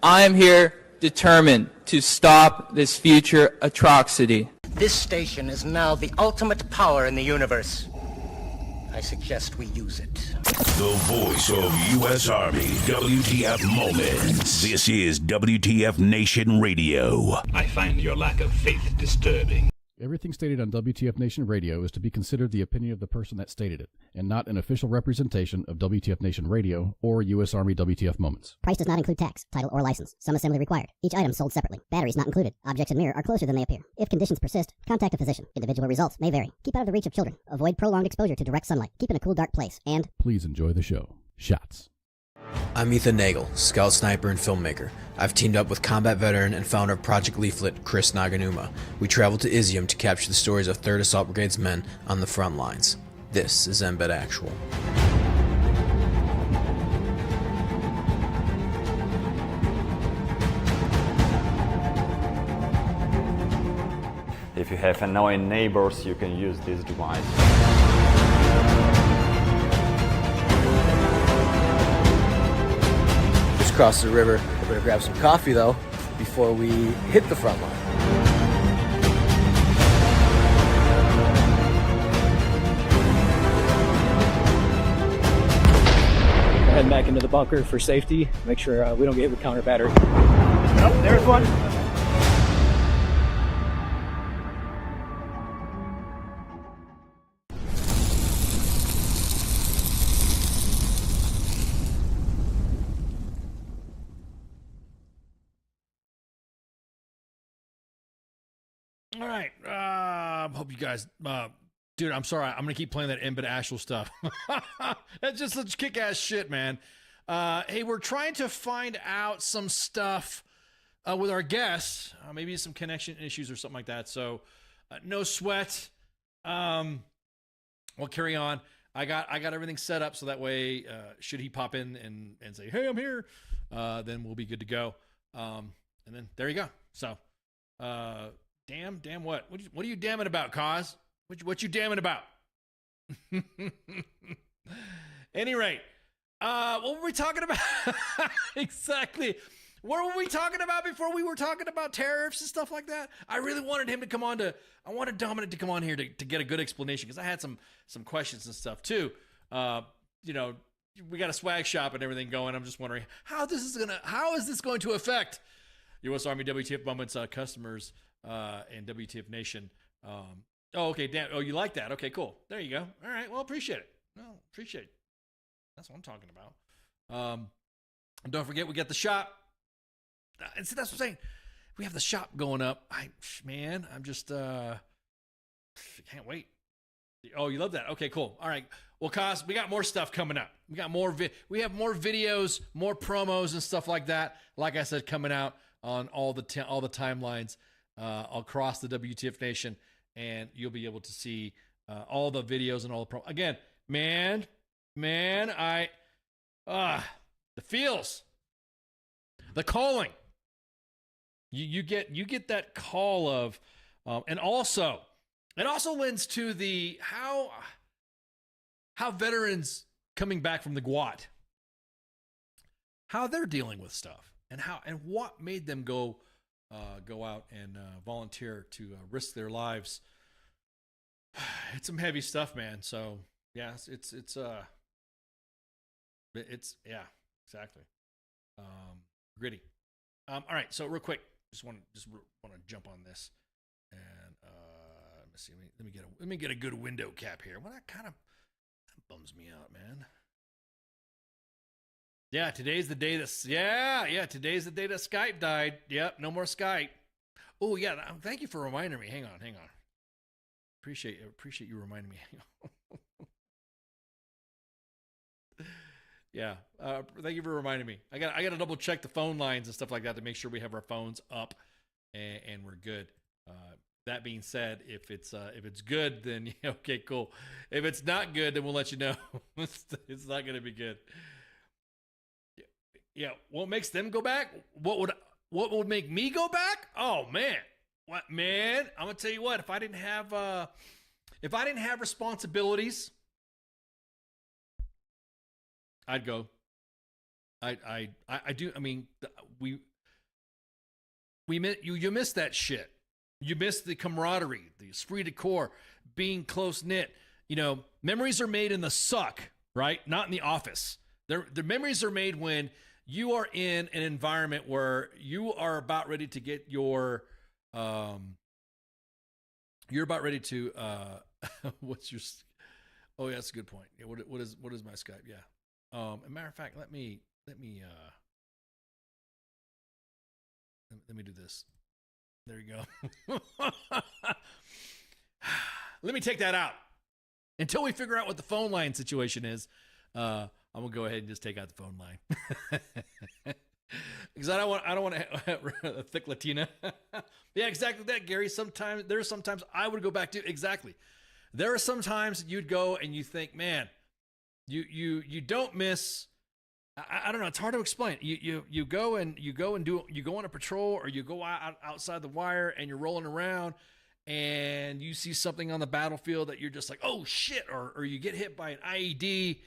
I am here determined to stop this future atrocity. This station is now the ultimate power in the universe. I suggest we use it. The voice of U.S. Army, WTF Moments. This is WTF Nation Radio. I find your lack of faith disturbing. Everything stated on WTF Nation Radio is to be considered the opinion of the person that stated it, and not an official representation of WTF Nation Radio or U.S. Army WTF Moments. Price does not include tax, title, or license. Some assembly required. Each item sold separately. Batteries not included. Objects in mirror are closer than they appear. If conditions persist, contact a physician. Individual results may vary. Keep out of the reach of children. Avoid prolonged exposure to direct sunlight. Keep in a cool, dark place. And please enjoy the show. Shots. I'm Ethan Nagel, scout sniper and filmmaker. I've teamed up with combat veteran and founder of Project Leaflet, Chris Naganuma. We traveled to Izium to capture the stories of 3rd Assault Brigade's men on the front lines. This is Embed Actual. If you have annoying neighbors, you can use this device. Across the river. We're going to grab some coffee though before we hit the front line. We're heading back into the bunker for safety. Make sure we don't get hit with counter battery. Oh, there's one. All right. Hope you guys, dude, I'm sorry. I'm going to keep playing that Embed Actual stuff. That's just such kick-ass shit, man. Hey, we're trying to find out some stuff with our guests. Maybe some connection issues or something like that. So no sweat. We'll carry on. I got everything set up so that way, should he pop in and say, "Hey, I'm here," then we'll be good to go. And then there you go. So, damn what? What are you damning about, Cause? What you damning about? Any rate, what were we talking about? Exactly. What were we talking about before we were talking about tariffs and stuff like that? I really wanted him to come on I wanted Dominic to come on here to get a good explanation, because I had some questions and stuff too. We got a swag shop and everything going. I'm just wondering how is this going to affect U.S. Army WTF Moments customers and WTF Nation. Okay, damn. Oh, you like that? Okay, cool. There you go. All right. Well, appreciate it. That's what I'm talking about. And don't forget, we got the shop. And see, that's what I'm saying. We have the shop going up. I'm just can't wait. Oh, you love that? Okay, cool. All right. Well, Cos, we got more stuff coming up. We got we have more videos, more promos and stuff like that. Like I said, coming out on all the timelines across the WTF Nation, and you'll be able to see all the videos and all the again, man, the feels, the calling. You get that call of, and also it also lends to the how veterans coming back from the GWAT, how they're dealing with stuff, and what made them go out and volunteer to risk their lives. It's some heavy stuff, man. So yeah, it's yeah, exactly. Gritty. All right, so real quick, just want to jump on this, and let me see. Let me get a good window cap here. Well, that bums me out, man. Yeah, today's the day that today's the day that Skype died. Yep, no more Skype. Oh yeah, thank you for reminding me. Hang on. Appreciate you reminding me. Hang on. Yeah, thank you for reminding me. I got to double check the phone lines and stuff like that to make sure we have our phones up and we're good. That being said, if it's good, then okay, cool. If it's not good, then we'll let you know. It's not going to be good. Yeah, what makes them go back? What would make me go back? Oh man, what man? I'm gonna tell you what. If I didn't have responsibilities, I'd go. I do. I mean, you miss that shit. You miss the camaraderie, the esprit de corps, being close knit. Memories are made in the suck, right? Not in the office. The memories are made when you are in an environment where you are about ready to get you're about ready to what's your? Oh yeah, that's a good point. Yeah, what is my Skype? Yeah. As a matter of fact, let me do this. There you go. Let me take that out until we figure out what the phone line situation is. I'm gonna go ahead and just take out the phone line because I don't want a thick Latina. Yeah, exactly that, Gary. Sometimes I would go back to exactly. There are some times you'd go and you think, man. You don't miss. I don't know. It's hard to explain. You go on a patrol, or you go outside the wire and you're rolling around and you see something on the battlefield that you're just like, oh shit, or you get hit by an IED,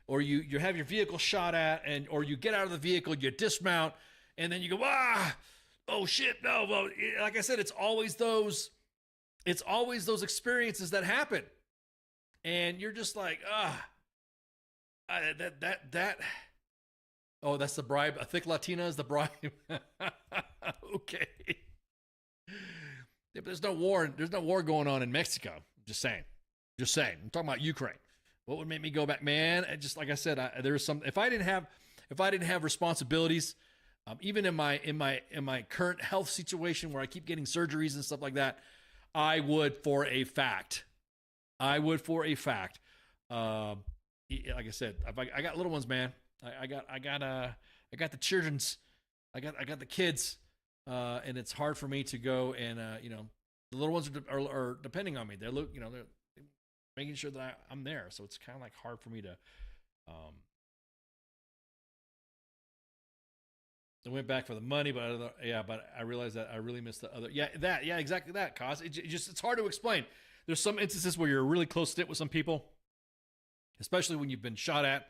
or you have your vehicle shot at, or you get out of the vehicle, you dismount, and then you go, oh shit, no. Well, like I said, it's always those experiences that happen, and you're just like, oh, that's the bribe. A thick Latina is the bribe. Okay. Yeah, but there's no war going on in Mexico. Just saying. I'm talking about Ukraine. What would make me go back, man? Just like I said, there's some. If I didn't have responsibilities, even in my current health situation where I keep getting surgeries and stuff like that, I would for a fact. Like I said, I got little ones, man. I got the children's, I got the kids, and it's hard for me to go and The little ones are depending on me. They're making sure that I'm there. So it's kind of like hard for me to. I went back for the money, but I realized that I really missed the other. Yeah, exactly that. Cause it's hard to explain. There's some instances where you're really close knit with some people, especially when you've been shot at,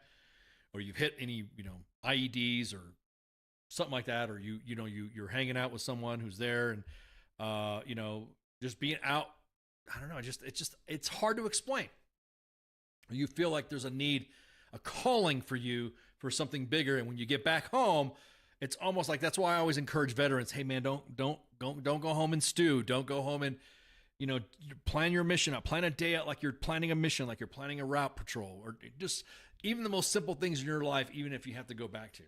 or you've hit any IEDs or something like that, or you're hanging out with someone who's there, and just being out. I don't know. It's hard to explain. You feel like there's a need, a calling for you for something bigger, and when you get back home, it's almost like that's why I always encourage veterans. Hey man, don't go home and stew. Don't go home and plan your mission out. Plan a day out like you're planning a mission, like you're planning a route patrol, or just even the most simple things in your life, even if you have to go back to.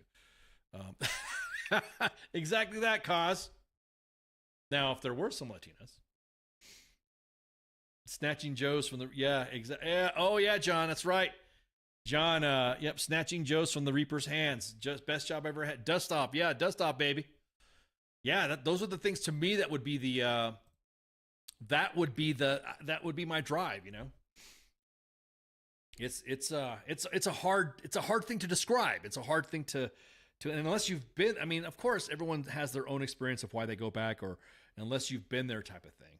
Exactly that, cause. Now, if there were some Latinas snatching Joes from the oh yeah, John, that's right. John, snatching Joes from the Reaper's hands. Just best job I ever had. Dust off, baby. Yeah, those are the things to me that would be the that would be my drive. It's a hard thing to describe. It's a hard thing to unless you've been. I mean, of course, everyone has their own experience of why they go back, or unless you've been there type of thing.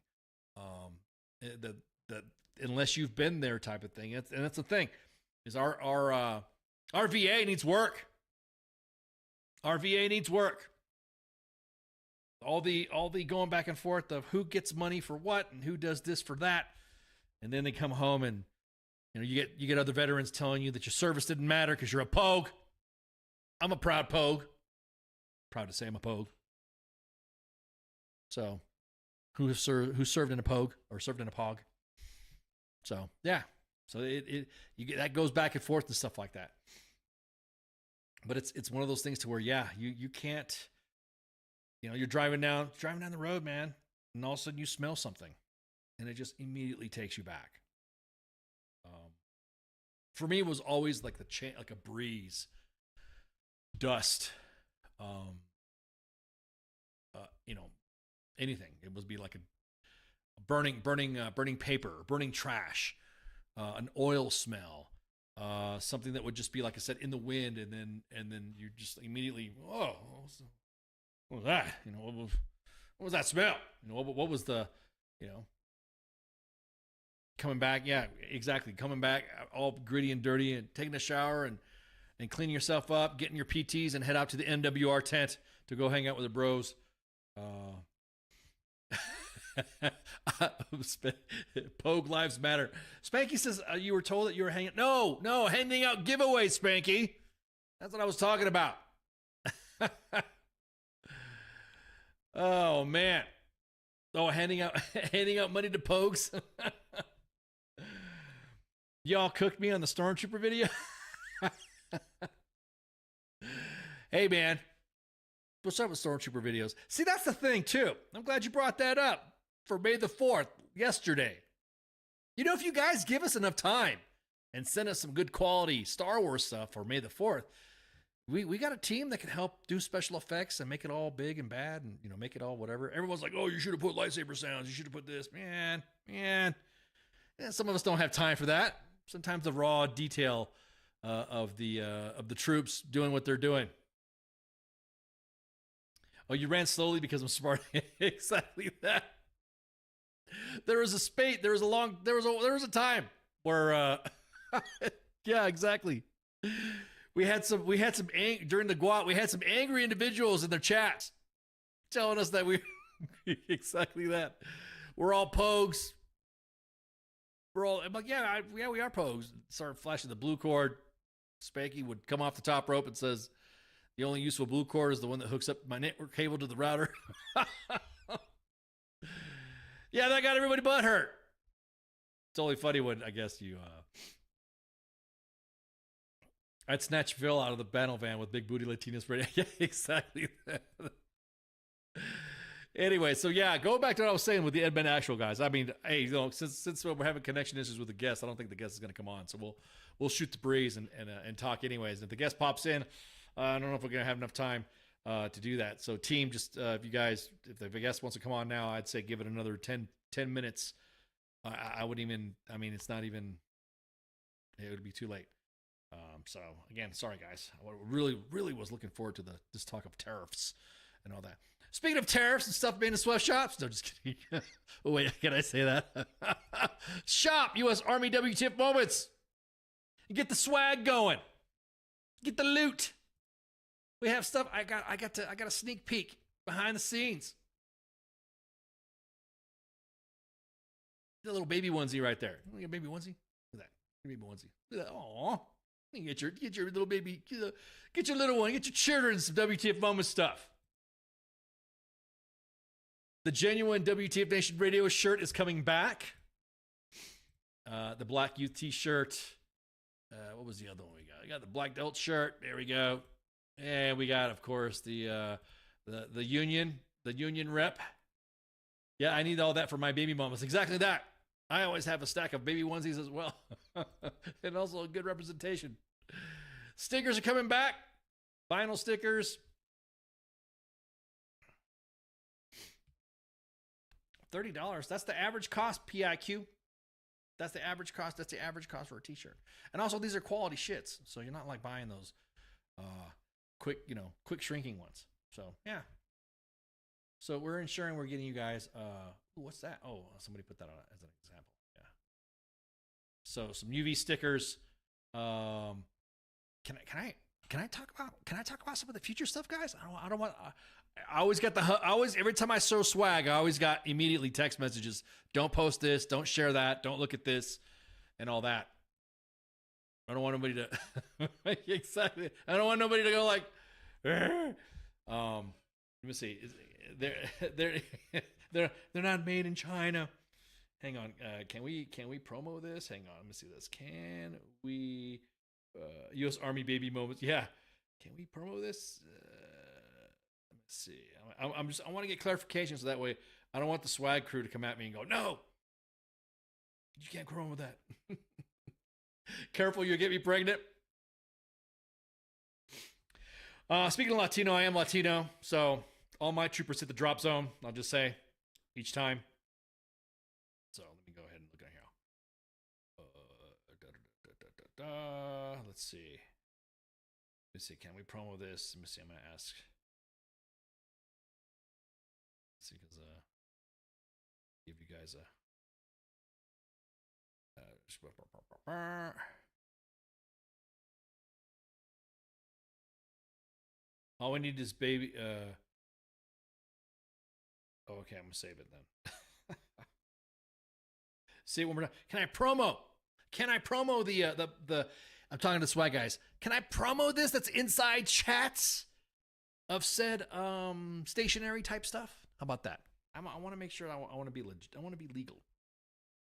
Unless you've been there type of thing, and that's the thing. Is our VA needs work. Our VA needs work. All the going back and forth of who gets money for what and who does this for that, and then they come home and you get other veterans telling you that your service didn't matter because you're a pogue. I'm a proud pogue. Proud to say I'm a pogue. So, who served in a pogue or served in a pog? So yeah. So that goes back and forth and stuff like that. But it's one of those things to where you can't, you're driving down the road, man, and all of a sudden you smell something, and it just immediately takes you back. For me, it was always like like a breeze, dust, anything. It would be like a burning paper, burning trash. An oil smell, something that would just be, like I said, in the wind, and then you just immediately, what was that? What was that smell? What was the, coming back? Yeah, exactly. Coming back all gritty and dirty, and taking a shower and cleaning yourself up, getting your PTs, and head out to the NWR tent to go hang out with the bros. Pogue lives matter. Spanky says you were told that you were handing out giveaways, Spanky. That's what I was talking about. Oh man. Oh, handing out money to pogues. Y'all cooked me on the Stormtrooper video. Hey man, what's up with Stormtrooper videos? See, that's the thing too. I'm glad you brought that up. For May the 4th, yesterday. If you guys give us enough time and send us some good quality Star Wars stuff for May the 4th, we got a team that can help do special effects and make it all big and bad and, make it all whatever. Everyone's like, oh, you should have put lightsaber sounds. You should have put this. Man. Yeah, some of us don't have time for that. Sometimes the raw detail of the troops doing what they're doing. Oh, you ran slowly because I'm smart. Exactly that. There was a time where yeah, exactly. We had some during the GWAT, we had some angry individuals in their chats telling us that exactly that. We're all pogues. I'm like, we are pogues. Started flashing the blue cord. Spanky would come off the top rope and says, the only useful blue cord is the one that hooks up my network cable to the router. Yeah, that got everybody butt hurt. It's only funny when, I guess, I'd snatch Phil out of the battle van with big booty Latinas. Yeah, exactly. Anyway, so yeah, going back to what I was saying with the Ed Ben Actual guys. I mean, hey, since we're having connection issues with the guest, I don't think the guest is going to come on. So we'll shoot the breeze and talk anyways. And if the guest pops in, I don't know if we're going to have enough time to do that. So team, just if the guest wants to come on now, I'd say give it another 10, 10 minutes, I wouldn't even, I mean, it's not even, it would be too late. So again, sorry guys. I really was looking forward to this talk of tariffs and all that. Speaking of tariffs and stuff being in sweatshops, no, just kidding. Oh, wait, can I say that? Shop U.S. Army W.T.F moments. You get the swag going. Get the loot. We have stuff. I got a sneak peek behind the scenes. The little baby onesie right there. You got a baby onesie? Look at that. Baby onesie. Look at that. Aw. You get your little baby. Get your little one. Get your children some WTF moment stuff. The genuine WTF Nation Radio shirt is coming back. The Black Youth T-shirt. What was the other one we got? We got the Black Belt shirt. There we go. And we got, of course, the union rep. Yeah, I need all that for my baby mamas. Exactly that. I always have a stack of baby onesies as well. And also a good representation. Stickers are coming back. Vinyl stickers. $30. That's the average cost, PIQ. That's the average cost. That's the average cost for a t-shirt. And also, these are quality shits. So you're not like buying those quick shrinking ones. So, yeah. So we're ensuring we're getting you guys, what's that? Oh, somebody put that on as an example. Yeah. So some UV stickers. Can I talk about some of the future stuff, guys? I don't want. I always got every time I show swag, I always got immediately text messages. Don't post this. Don't share that. Don't look at this, and all that. I don't want nobody to. Exactly. I don't want nobody to go like. Let me see. They're not made in China. Hang on. Can we promo this? Hang on. Let me see this. Can we? U.S. Army baby moments. Yeah. Can we promo this? Let me see. I want to get clarification so that way I don't want the swag crew to come at me and go, no, you can't promo that. Careful, you'll get me pregnant. Speaking of Latino, I am Latino, so all my troopers hit the drop zone. I'll just say each time. So let me go ahead and look at here. Let's see. Let's see. Can we promo this? Let me see. I'm gonna ask. Let's see, because give you guys a. All we need is baby. Oh, okay. I'm gonna save it then. See it one more time. Can I promo? Can I promo the? I'm talking to swag guys. Can I promo this? That's inside chats of said stationary type stuff. How about that? I want to make sure I want to be legit. I want to be legal.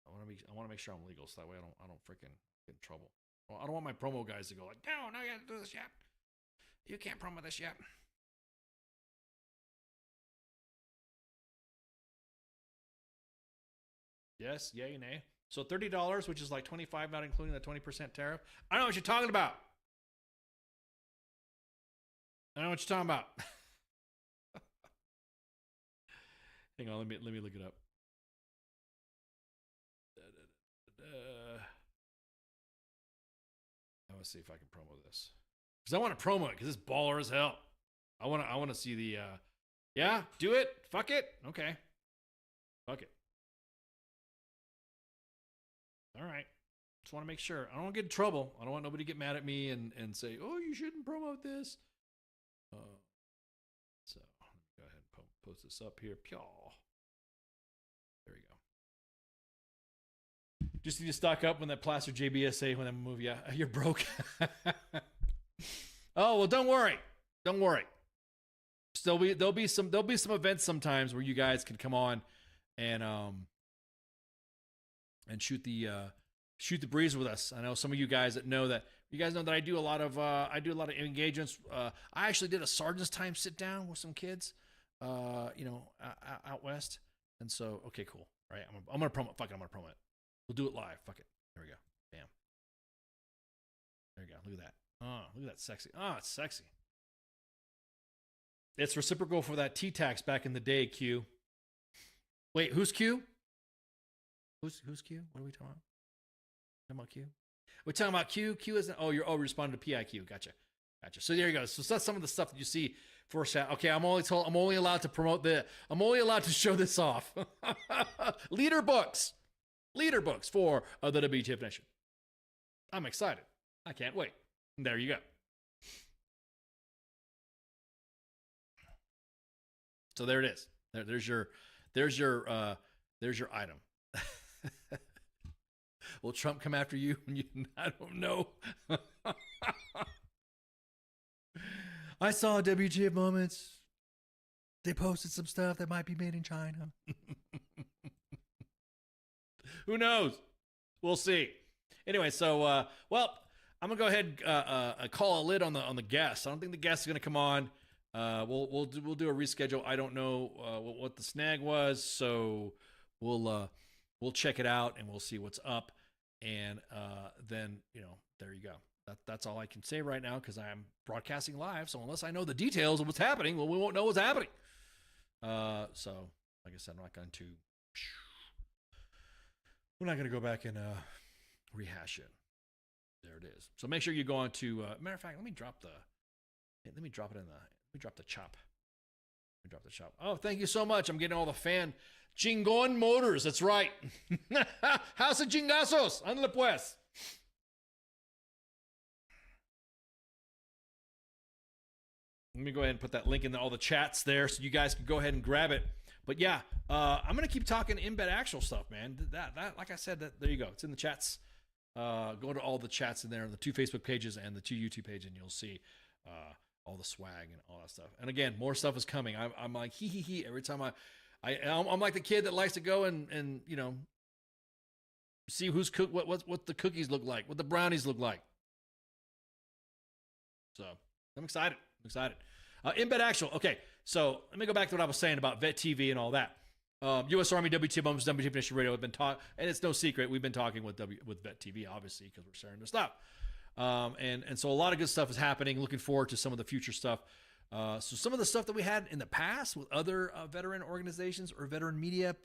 I want to make sure I'm legal, so that way I don't freaking get in trouble. Well, I don't want my promo guys to go like, no, you got to do this yet. You can't promo this yet. Yes, yay, nay. So $30, which is like $25, not including the 20% tariff. I know what you're talking about. I know what you're talking about. Hang on, let me look it up. I want to see if I can promo this, because I want to promo it, because it's baller as hell. I want to see the yeah, do it, fuck it, okay, fuck it. All right, just want to make sure I don't get in trouble. I don't want nobody to get mad at me and say, oh, you shouldn't promote this. So let me go ahead and post this up here. Pyaw. There we go. Just need to stock up when that plaster JBSA when that move. Yeah, you're broke. Oh well, don't worry. Don't worry. There'll be some events sometimes where you guys can come on and shoot the breeze with us. I know some of you guys that know that. You guys know that I do a lot of engagements. I actually did a sergeant's time sit down with some kids, out west. And so, okay, cool. All right, I'm gonna promo. Fuck it, I'm gonna promo it. We'll do it live. Fuck it. There we go. Bam. There you go. Look at that. Oh, look at that sexy. Oh, it's sexy. It's reciprocal for that T-tax back in the day, Q. Wait, who's Q? Who's Q? What are we talking about? Talking about Q? We're talking about Q. Q isn't. Oh, you're responding to PIQ. Gotcha. So there you go. So that's some of the stuff that you see for chat. Okay, I'm only allowed to promote I'm only allowed to show this off. Leader books for the WTF Nation. I'm excited. I can't wait. There you go. So there it is. There's your item. Will Trump come after you? I don't know. I saw WTF Moments. They posted some stuff that might be made in China. Who knows? We'll see. Anyway, so well, I'm gonna go ahead and call a lid on the guest. I don't think the guest is gonna come on. We'll do a reschedule. I don't know what the snag was, so we'll check it out and we'll see what's up. And then there you go. That's all I can say right now because I'm broadcasting live. So unless I know the details of what's happening, well, we won't know what's happening. So like I said, we're not going to go back and rehash it. There it is. So make sure you go on to. Matter of fact, let me drop the chop. Oh, thank you so much. I'm getting all the fan. Chingon Motors. That's right. House of Chingazos. Ándale pues. Let me go ahead and put that link in all the chats there so you guys can go ahead and grab it. But yeah, I'm going to keep talking in-bed actual stuff, man. That like I said, there you go. It's in the chats. Go to all the chats in there, the 2 Facebook pages and the 2 YouTube pages, and you'll see all the swag and all that stuff. And again, more stuff is coming. I'm like, he every time I'm like the kid that likes to go and see who's cook, what the cookies look like, what the brownies look like. So I'm excited. In-bed actual. Okay, so let me go back to what I was saying about Vet TV and all that. U.S. Army WTF Moments, WTF Nation Radio have been talking, and it's no secret we've been talking with Vet TV, obviously, because we're sharing their stuff. And so a lot of good stuff is happening. Looking forward to some of the future stuff. So some of the stuff that we had in the past with other veteran organizations or veteran media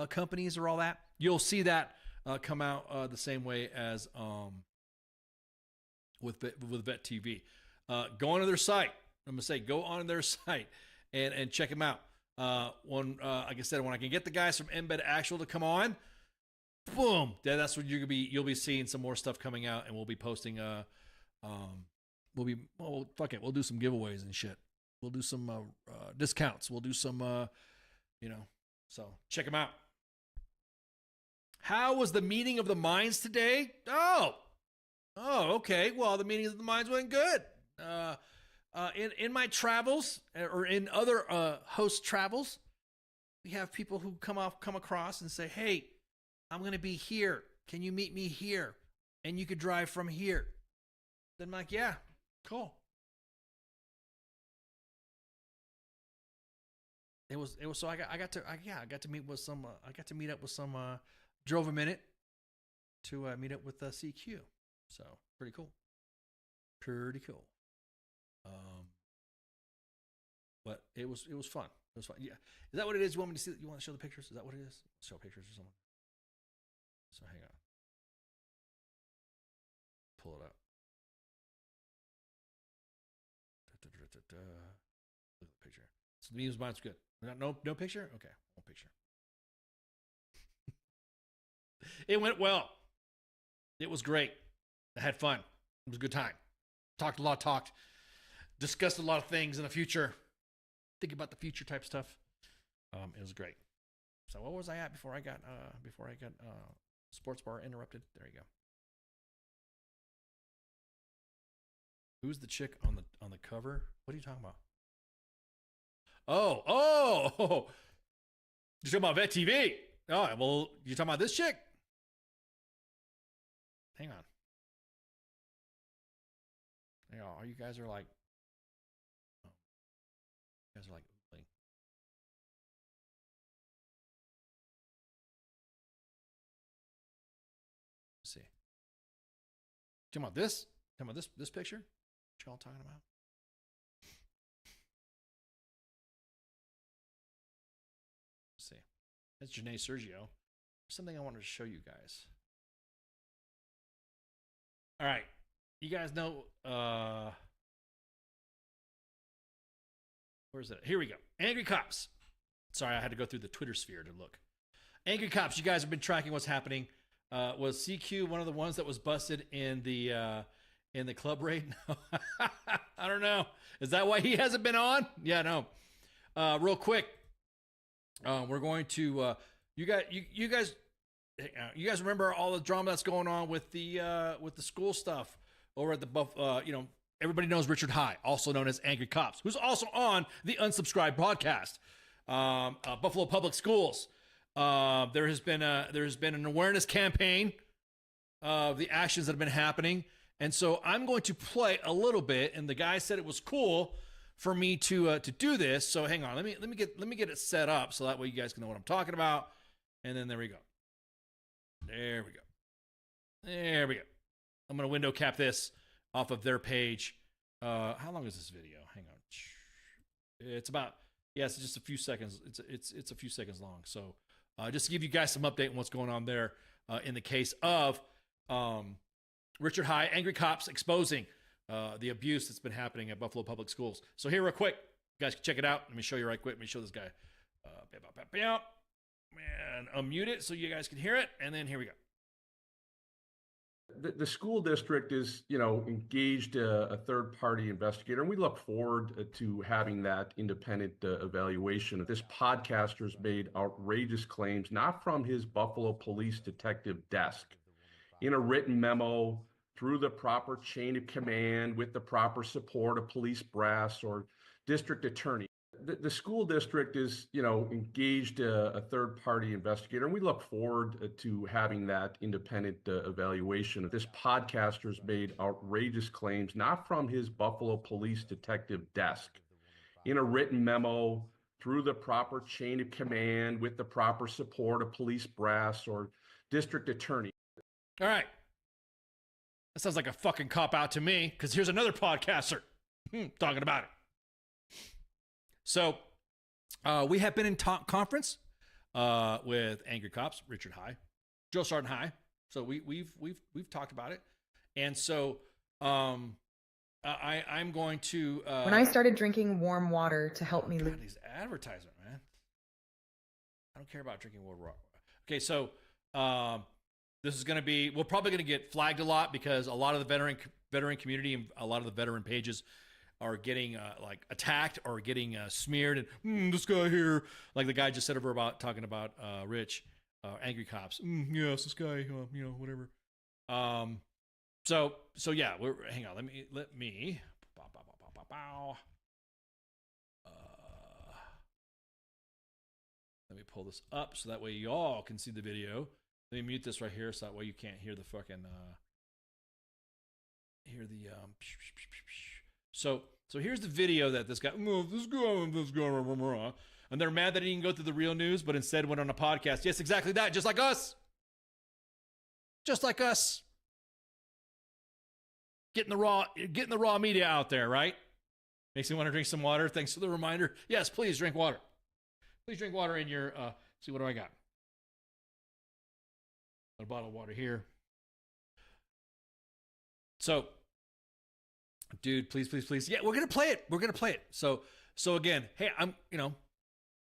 companies or all that, you'll see that come out the same way as with Vet TV. Go onto their site. I'm gonna say go on their site and check them out. Like I said, when I can get the guys from Embed Actual to come on, boom, that's when you'll be seeing some more stuff coming out, and we'll be posting. We'll do some giveaways and shit. We'll do some discounts. We'll do some, so check them out. How was the meeting of the minds today? Oh, okay. Well, the meeting of the minds went good. In my travels or in other host travels, we have people who come across and say, "Hey, I'm going to be here. Can you meet me here? And you could drive from here." Then I'm like, "Yeah, cool." It was so I got to meet with some meet up with some drove a minute to meet up with CQ. So pretty cool. But it was fun. It was fun. Yeah. Is that what it is? You want me to see? You want to show the pictures? Is that what it is? Show pictures or something. So hang on. Pull it up. Look at the picture. So the memes mine's good. No picture? Okay. No picture. It went well. It was great. I had fun. It was a good time. Talked. Discussed a lot of things in the future. Think about the future type stuff. It was great. So what was I at before I got sports bar interrupted? There you go. Who's the chick on the cover? What are you talking about? Oh, you're talking about Vet TV. Oh, well, you're talking about this chick? Hang on. You know, you guys are like, oopling. Let's see. Talking about this? Talking about this picture? What y'all talking about? Let's see. That's Janae Sergio. something I wanted to show you guys. All right. You guys know, where's it? Here we go. Angry cops. Sorry, I had to go through the Twitter sphere to look. Angry cops. You guys have been tracking what's happening. Was CQ one of the ones that was busted in the club raid? I don't know. Is that why he hasn't been on? Yeah, no. Real quick, we're going to you guys remember all the drama that's going on with the school stuff over at the everybody knows Richard High, also known as Angry Cops, who's also on the Unsubscribed podcast. Buffalo Public Schools. There has been an awareness campaign of the actions that have been happening, and so I'm going to play a little bit. And the guy said it was cool for me to do this. So hang on, let me get it set up so that way you guys can know what I'm talking about. And then there we go. There we go. I'm gonna window cap this off of their page. How long is this video? Hang on. It's about it's just a few seconds. It's a few seconds long. So just to give you guys some update on what's going on there in the case of Richard High, Angry Cops exposing the abuse that's been happening at Buffalo Public Schools. So here real quick, you guys can check it out. Let me show you right quick. Let me show this guy. And unmute it so you guys can hear it. And then here we go. The school district is, engaged a third-party investigator, and we look forward to having that independent evaluation. This podcaster's made outrageous claims, not from his Buffalo police detective desk, in a written memo through the proper chain of command with the proper support of police brass or district attorney. The school district is, engaged a third-party investigator, and we look forward to having that independent evaluation. This podcaster's made outrageous claims, not from his Buffalo police detective desk, in a written memo through the proper chain of command with the proper support of police brass or district attorney. All right. That sounds like a fucking cop-out to me, because here's another podcaster talking about it. So we have been in conference with Angry Cops, Richard High, Joe Sergeant High. So we've talked about it, and so I'm going to. When I started drinking warm water to help me lose. These advertisement, man. I don't care about drinking warm water. Okay, so this is going to be. We're probably going to get flagged a lot because a lot of the veteran community and a lot of the veteran pages are getting attacked or getting smeared, and this guy here, like the guy just said over about talking about Rich, Angry Cops. Yes, this guy, whatever. So yeah, hang on. Let me. Let me pull this up so that way y'all can see the video. Let me mute this right here so that way you can't hear the fucking So here's the video that this guy, and they're mad that he didn't go through the real news, but instead went on a podcast. Yes, exactly that. Just like us. Getting the raw media out there, right? Makes me want to drink some water. Thanks for the reminder. Yes, please drink water. Please drink water in your, see, what do I got? A bottle of water here. So, dude, please. Yeah, we're going to play it. So again, hey, we'll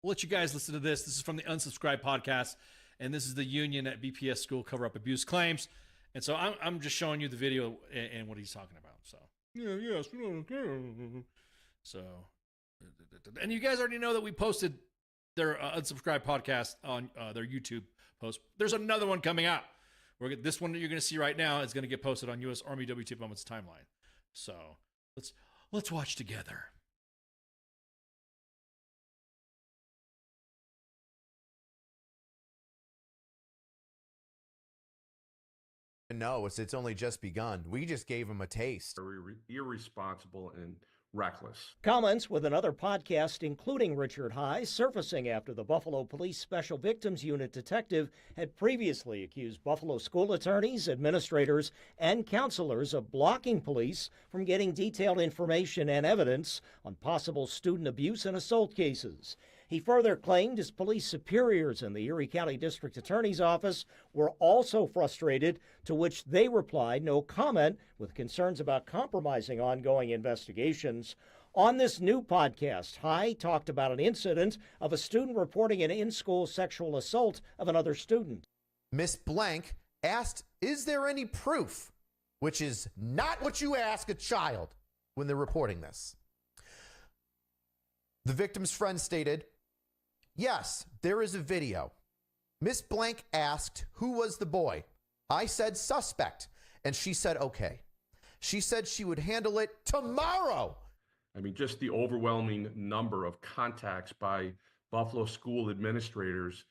let you guys listen to this. This is from the Unsubscribed podcast, and this is the union at BPS school cover up abuse claims. And so I'm just showing you the video and what he's talking about. So, yes. So, and you guys already know that we posted their Unsubscribed podcast on their YouTube post. There's another one coming out. This one that you're going to see right now is going to get posted on U.S. Army W.T.F Moments timeline. So let's watch together. No, it's only just begun. We just gave him a taste. Irresponsible and reckless. Comments with another podcast, including Richard High, surfacing after the Buffalo Police Special Victims Unit detective had previously accused Buffalo school attorneys, administrators, and counselors of blocking police from getting detailed information and evidence on possible student abuse and assault cases. He further claimed his police superiors in the Erie County District Attorney's Office were also frustrated, to which they replied no comment, with concerns about compromising ongoing investigations. On this new podcast, High talked about an incident of a student reporting an in-school sexual assault of another student. Miss Blank asked, "Is there any proof?" Which is not what you ask a child when they're reporting this. The victim's friend stated, "Yes, there is a video. Miss Blank asked, who was the boy? I said suspect, and she said okay. She said she would handle it tomorrow." I mean, just the overwhelming number of contacts by Buffalo school administrators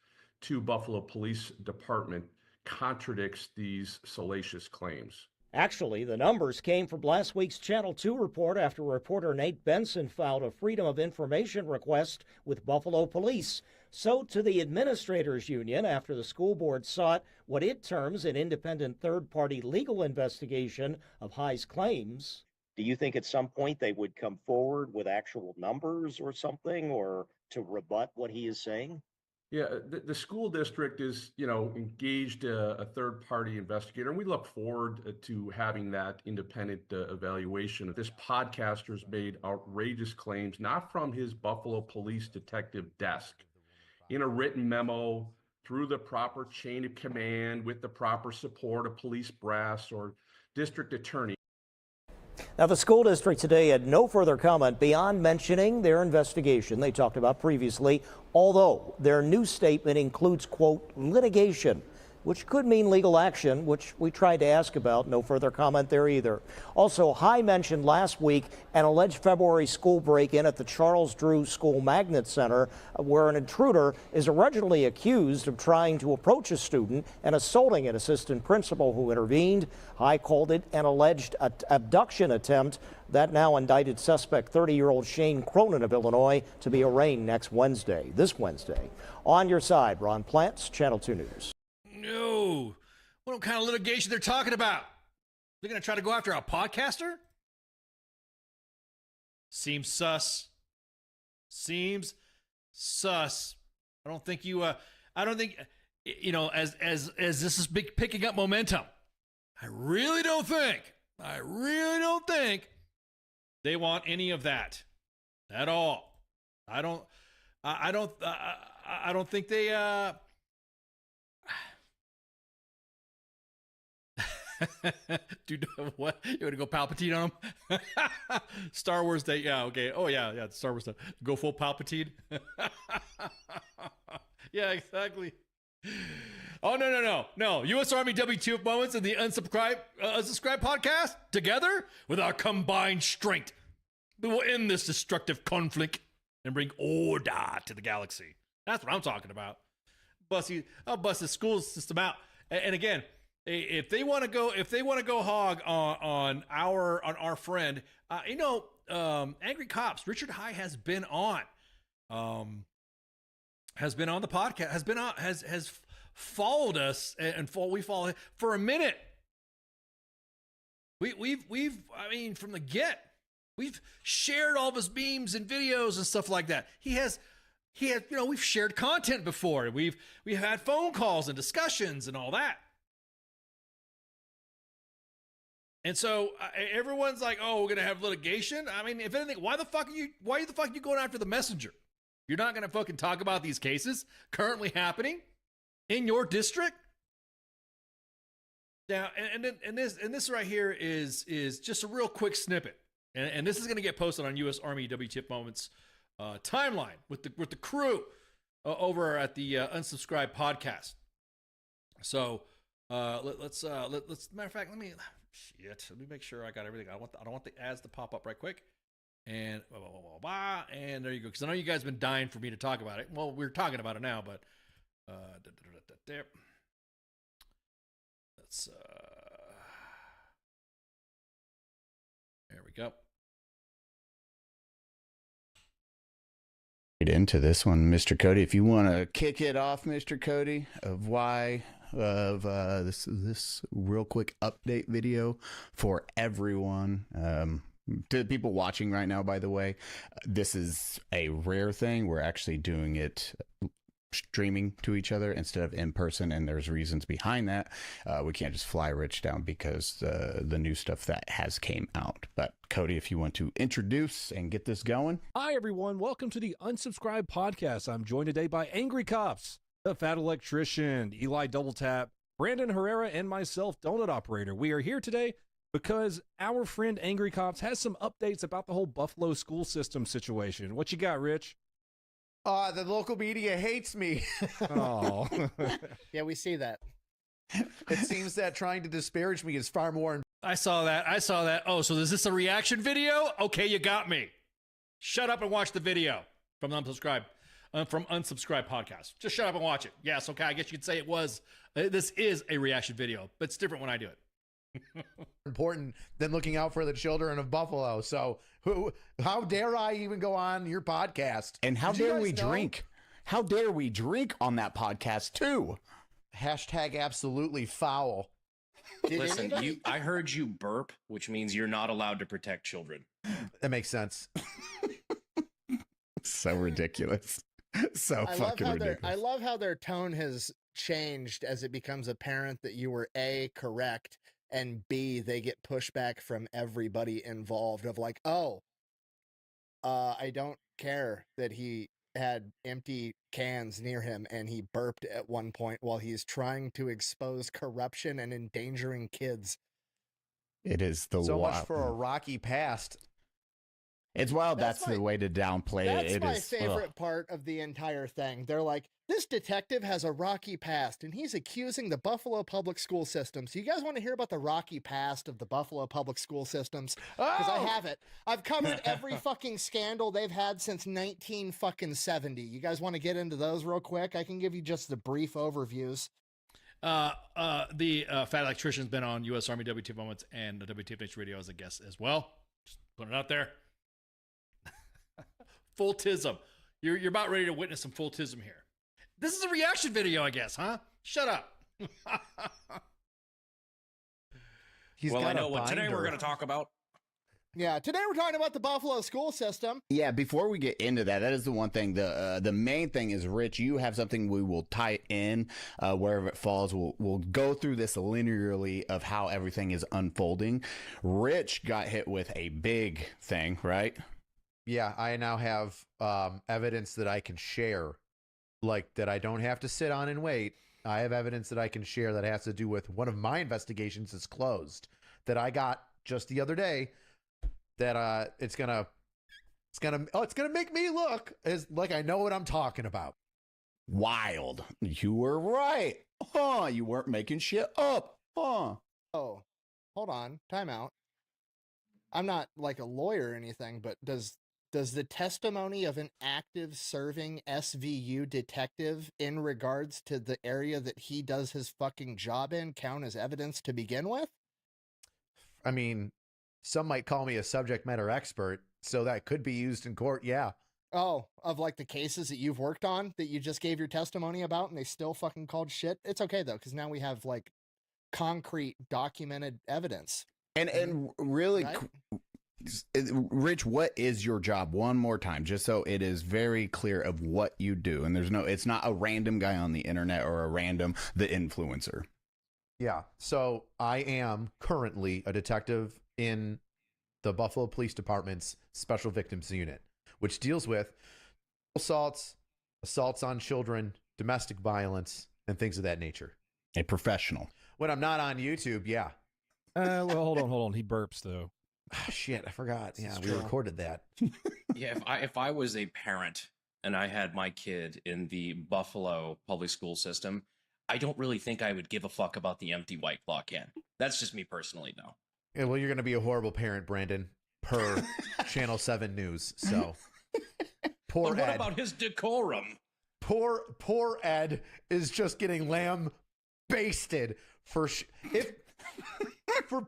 to Buffalo Police Department contradicts these salacious claims. Actually, the numbers came from last week's Channel 2 report after reporter Nate Benson filed a Freedom of Information request with Buffalo Police. So to the Administrators Union after the school board sought what it terms an independent third-party legal investigation of High's claims. Do you think at some point they would come forward with actual numbers or something, or to rebut what he is saying? Yeah, the school district is, engaged a third-party investigator, and we look forward to having that independent evaluation. This podcaster's made outrageous claims, not from his Buffalo Police detective desk, in a written memo through the proper chain of command with the proper support of police brass or district attorney. Now, the school district today had no further comment beyond mentioning their investigation they talked about previously, although their new statement includes, quote, litigation, which could mean legal action, which we tried to ask about. No further comment there either. Also, High mentioned last week an alleged February school break-in at the Charles Drew School Magnet Center, where an intruder is originally accused of trying to approach a student and assaulting an assistant principal who intervened. High called it an alleged abduction attempt. That now indicted suspect, 30-year-old Shane Cronin of Illinois, to be arraigned this Wednesday. On your side, Ron Plants, Channel 2 News. No. What kind of litigation they're talking about? They're going to try to go after a podcaster? Seems sus. Seems sus. I don't think as this is picking up momentum, I really don't think they want any of that at all. I don't think they dude, what? You want to go Palpatine on him? Star Wars Day. Yeah, okay. Oh, yeah, Star Wars stuff. Go full Palpatine. Yeah, exactly. Oh, no. U.S. Army W.T.F moments and the unsubscribe podcast together with our combined strength. We will end this destructive conflict and bring order to the galaxy. That's what I'm talking about. I'll bust the school system out. And again, if they want to go hog on our friend, Angry Cops, Richard High has been on the podcast, has followed us, and we follow him for a minute. We've from the get, we've shared all of his memes and videos and stuff like that. We've shared content before. We've had phone calls and discussions and all that. And so everyone's like, "Oh, we're gonna have litigation." I mean, if anything, why the fuck are you going after the messenger? You're not gonna fucking talk about these cases currently happening in your district. Now, and this right here is just a real quick snippet, and this is gonna get posted on U.S. Army WTF Moments timeline with the crew over at the Unsubscribed podcast. So let's matter of fact, let me make sure I got everything. I don't want the ads to pop up right quick. And and there you go. Because I know you guys have been dying for me to talk about it. Well, we're talking about it now, but there. Let's there we go. Into this one, Mr. Cody, if you want to kick it off, Mr. Cody, of why this real quick update video for everyone. To people watching right now, by the way, this is a rare thing. We're actually doing it streaming to each other instead of in person, and there's reasons behind that. We can't just fly Rich down because the new stuff that has came out. But Cody, if you want to introduce and get this going. Hi everyone, welcome to the Unsubscribed Podcast. I'm joined today by Angry Cops, the Fat Electrician, Eli Double Tap, Brandon Herrera, and myself, Donut Operator. We are here today because our friend Angry Cops has some updates about the whole Buffalo school system situation. What you got, Rich? The local media hates me. Oh. Yeah, we see that. It seems that trying to disparage me is far more. I saw that. Oh, so is this a reaction video? Okay, you got me. Shut up and watch the video from Unsubscribe Podcast. Just shut up and watch it. Yes, okay, I guess you could say it was. This is a reaction video, but it's different when I do it. Important than looking out for the children of Buffalo. So how dare I even go on your podcast? And how dare we drink? How dare we drink on that podcast too? Hashtag absolutely foul. Listen, I heard you burp, which means you're not allowed to protect children. That makes sense. So ridiculous. So fucking ridiculous. I love how their tone has changed as it becomes apparent that you were A, correct, and B, they get pushback from everybody involved of like, oh, I don't care that he had empty cans near him and he burped at one point while he's trying to expose corruption and endangering kids. It is the so much for a rocky past. It's wild. That's the way to downplay it. That's my favorite part of the entire thing. They're like, this detective has a rocky past, and he's accusing the Buffalo public school system. So you guys want to hear about the rocky past of the Buffalo public school systems? Because I have it. I've covered every fucking scandal they've had since 1970. You guys want to get into those real quick? I can give you just the brief overviews. The Fat Electrician's been on U.S. Army W.T.F Moments and W.T.F Nation Radio as a guest as well. Just putting it out there. Full tism. You're about ready to witness some full tism here. This is a reaction video, I guess, huh? Shut up. Well, I know what today we're going to talk about. Yeah, today we're talking about the Buffalo school system. Yeah, before we get into that, that is the one thing. The main thing is, Rich, you have something we will tie in wherever it falls. We'll go through this linearly of how everything is unfolding. Rich got hit with a big thing, right? Yeah, I now have evidence that I can share, like that I don't have to sit on and wait. I have evidence that I can share that has to do with one of my investigations is closed that I got just the other day. That it's gonna make me look as like I know what I'm talking about. Wild. You were right. Huh? You weren't making shit up. Huh? Oh, hold on. Time out. I'm not like a lawyer or anything, but does the testimony of an active serving SVU detective in regards to the area that he does his fucking job in count as evidence to begin with? I mean, some might call me a subject matter expert, so that could be used in court, yeah. Oh, of like the cases that you've worked on that you just gave your testimony about and they still fucking called shit? It's okay, though, because now we have like concrete documented evidence. And really... Right? Rich, what is your job? One more time, just so it is very clear of what you do. And it's not a random guy on the internet or the influencer. Yeah. So I am currently a detective in the Buffalo Police Department's Special Victims Unit, which deals with assaults on children, domestic violence, and things of that nature. A professional. When I'm not on YouTube, yeah. Well, hold on. He burps, though. Oh, shit, I forgot. Yeah, we recorded that. Yeah, if I was a parent and I had my kid in the Buffalo public school system, I don't really think I would give a fuck about the empty White Claw can. That's just me personally, though. Yeah, well, you're going to be a horrible parent, Brandon, per Channel 7 News. So, poor But what Ed. about his decorum? Poor Ed is just getting lamb basted for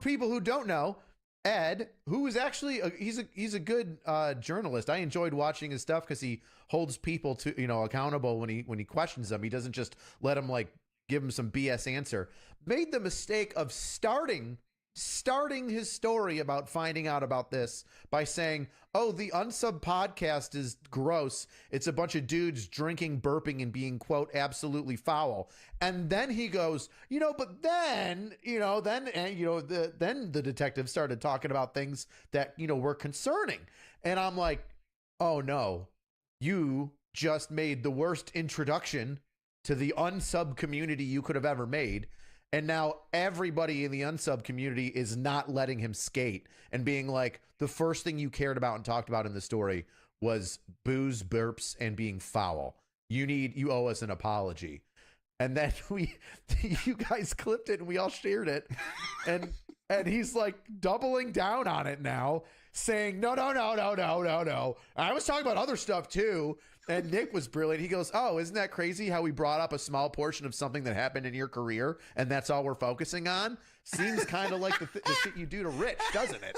people who don't know. Ed, who is actually he's a good journalist. I enjoyed watching his stuff because he holds people to accountable when he questions them. He doesn't just let them like give him some BS answer. Made the mistake of starting starting his story about finding out about this by saying, oh, the Unsub podcast is gross. It's a bunch of dudes drinking, burping, and being, quote, absolutely foul. And then he goes, but then, then the detective started talking about things that, were concerning. And I'm like, oh no, you just made the worst introduction to the Unsub community you could have ever made. And now everybody in the Unsub community is not letting him skate and being like, the first thing you cared about and talked about in the story was booze, burps, and being foul. You owe us an apology. And then you guys clipped it and we all shared it. And he's like doubling down on it now, saying, no. I was talking about other stuff too. And Nick was brilliant. He goes, oh, isn't that crazy how we brought up a small portion of something that happened in your career and that's all we're focusing on? Seems kind of like the shit you do to Rich, doesn't it?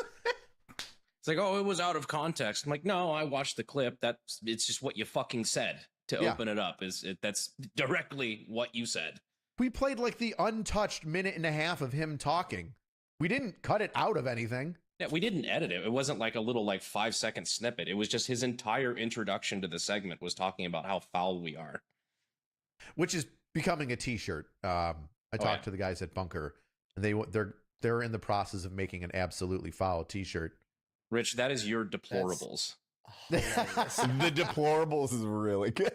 It's like, oh, it was out of context. I'm like, no, I watched the clip. It's just what you fucking said to open it up. That's directly what you said. We played like the untouched minute and a half of him talking. We didn't cut it out of anything. Yeah, we didn't edit it. It wasn't like a little 5-second snippet. It was just his entire introduction to the segment was talking about how foul we are. Which is becoming a t-shirt. I talked to the guys at Bunker, and they're in the process of making an absolutely foul t-shirt. Rich, that is your deplorables. The deplorables is really good.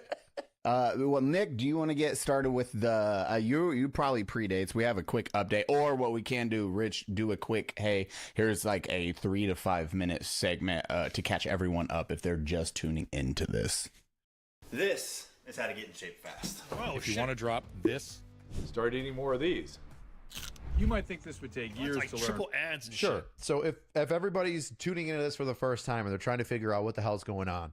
Well, Nick, do you want to get started with the you probably predates? We have a quick update, or what we can do, Rich, do a quick, hey, here's like a 3 to 5 minute segment to catch everyone up if they're just tuning into this. This is how to get in shape fast. If you want to drop this, start eating more of these. You might think this would take years to learn. Triple ads and Sure. shit. So if everybody's tuning into this for the first time and they're trying to figure out what the hell's going on,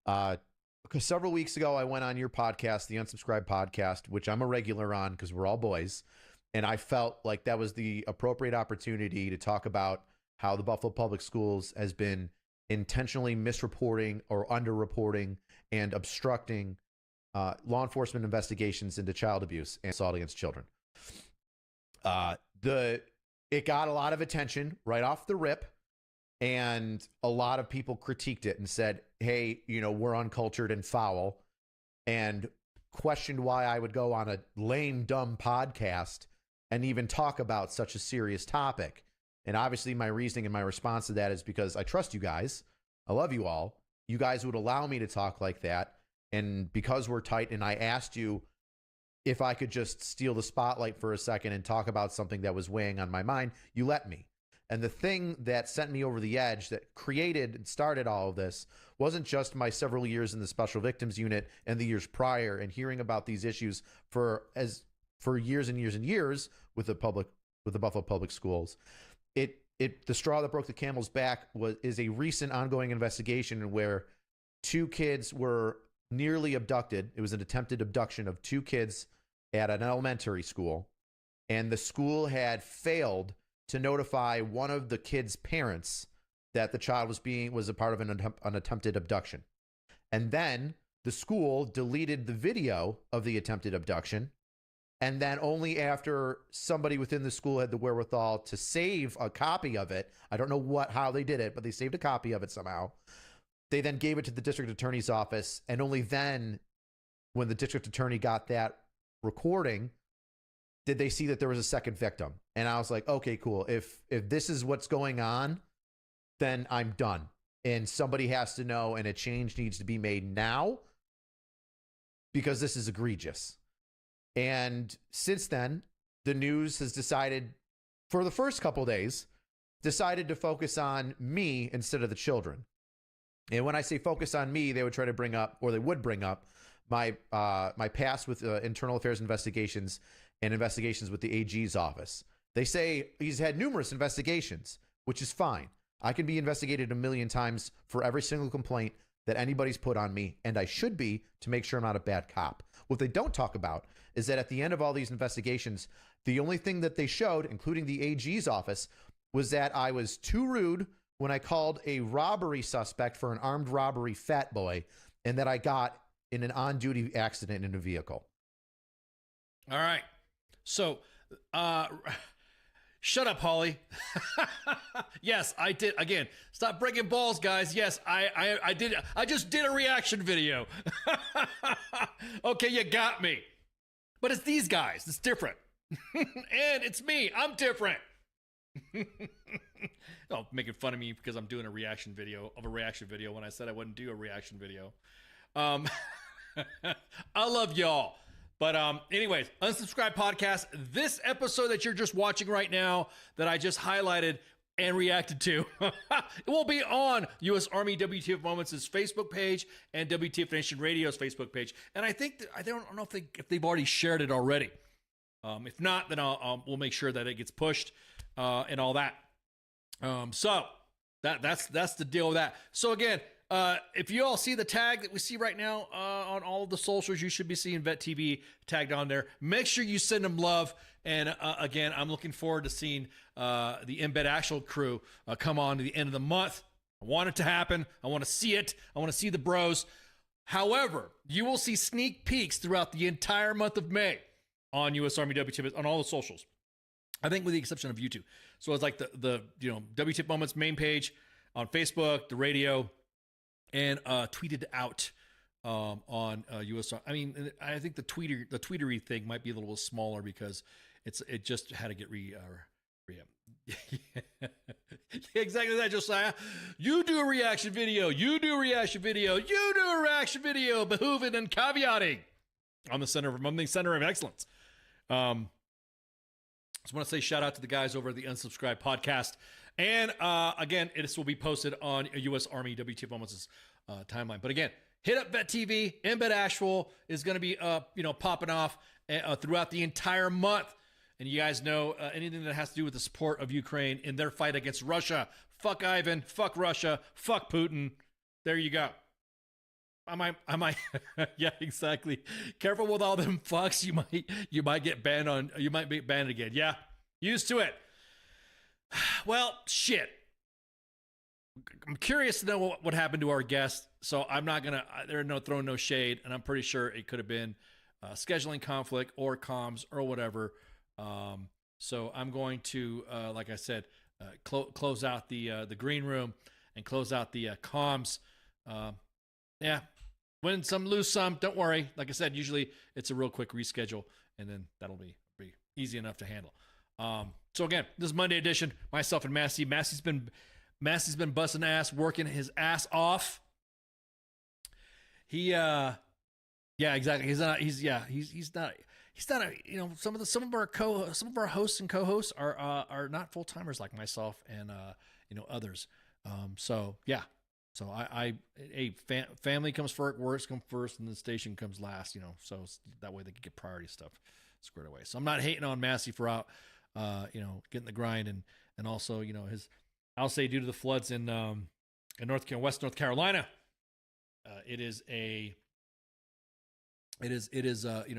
because several weeks ago I went on your podcast, the Unsubscribed podcast, which I'm a regular on because we're all boys, and I felt like that was the appropriate opportunity to talk about how the Buffalo Public Schools has been intentionally misreporting or underreporting and obstructing law enforcement investigations into child abuse and assault against children. It got a lot of attention right off the rip, and a lot of people critiqued it and said, hey, we're uncultured and foul, and questioned why I would go on a lame, dumb podcast and even talk about such a serious topic. And obviously my reasoning and my response to that is because I trust you guys. I love you all. You guys would allow me to talk like that. And because we're tight, and I asked you if I could just steal the spotlight for a second and talk about something that was weighing on my mind, you let me. And the thing that sent me over the edge, that created and started all of this, wasn't just my several years in the Special Victims Unit and the years prior and hearing about these issues for years and years and years with the Buffalo Public Schools. The straw that broke the camel's back is a recent ongoing investigation where 2 kids were nearly abducted. It was an attempted abduction of 2 kids at an elementary school, and the school had failed to notify one of the kids' parents that the child was a part of an attempted abduction. And then the school deleted the video of the attempted abduction, and then only after somebody within the school had the wherewithal to save a copy of it, I don't know how they did it, but they saved a copy of it somehow. They then gave it to the district attorney's office, and only then, when the district attorney got that recording, did they see that there was a second victim. And I was like, okay, cool. If this is what's going on, then I'm done. And somebody has to know, and a change needs to be made now, because this is egregious. And since then, the news has decided, for the first couple days, decided to focus on me instead of the children. And when I say focus on me, they would try to bring up my past with internal affairs investigations and investigations with the AG's office. They say he's had numerous investigations, which is fine. I can be investigated a million times for every single complaint that anybody's put on me, and I should be, to make sure I'm not a bad cop. What they don't talk about is that at the end of all these investigations, the only thing that they showed, including the AG's office, was that I was too rude when I called a robbery suspect for an armed robbery fat boy, and that I got in an on-duty accident in a vehicle. All right. So, Shut up, Holly. Yes, I did. Again, stop breaking balls, guys. Yes, I did. I just did a reaction video. Okay, you got me. But it's these guys. It's different. And it's me. I'm different. Oh, making fun of me because I'm doing a reaction video when I said I wouldn't do a reaction video. I love y'all. But anyways, Unsubscribe Podcast, this episode that you're just watching right now that I just highlighted and reacted to, it will be on U.S. Army WTF Moments' Facebook page and WTF Nation Radio's Facebook page. And I think, I don't know if they've already shared it already. If not, then we'll make sure that it gets pushed and all that. So that's the deal with that. So again, if you all see the tag that we see right now on all of the socials, you should be seeing Vet TV tagged on there. Make sure you send them love. And again, I'm looking forward to seeing the Embed Actual crew come on to the end of the month. I want it to happen. I want to see it. I want to see the bros. However, you will see sneak peeks throughout the entire month of May on U.S. Army WTF on all the socials. I think with the exception of YouTube. So it's like the WTF Moments main page on Facebook, the radio, and tweeted out on US. I mean, I think the tweetery thing might be a little smaller because it just had to get exactly that, Josiah. You do a reaction video. You do a reaction video. You do a reaction video. Behooving and caveating on the Center of Excellence. Just want to say shout out to the guys over at the Unsubscribed Podcast. And again, this will be posted on U.S. Army WTF Moments' timeline. But again, hit up Vet TV. Embed Actual is going to be popping off throughout the entire month. And you guys know anything that has to do with the support of Ukraine in their fight against Russia. Fuck Ivan. Fuck Russia. Fuck Putin. There you go. I might. Yeah, exactly. Careful with all them fucks. You might get banned you might be banned again. Yeah, used to it. Well, shit. I'm curious to know what happened to our guest. So I'm not gonna. They're throwing no shade, and I'm pretty sure it could have been scheduling conflict or comms or whatever. So I'm going to, like I said, close out the green room and close out the comms. Yeah. Win some, lose some. Don't worry. Like I said, usually it's a real quick reschedule, and then that'll be easy enough to handle. So again, this is Monday edition. Myself and Massey. Massey's been busting ass, working his ass off. Yeah, exactly. He's not. Some of our hosts and co-hosts are not full timers like myself and others. So yeah. So family comes first, works come first, and the station comes last, so that way they can get priority stuff squared away. So I'm not hating on Massey for getting the grind and also, I'll say due to the floods in West North Carolina, it is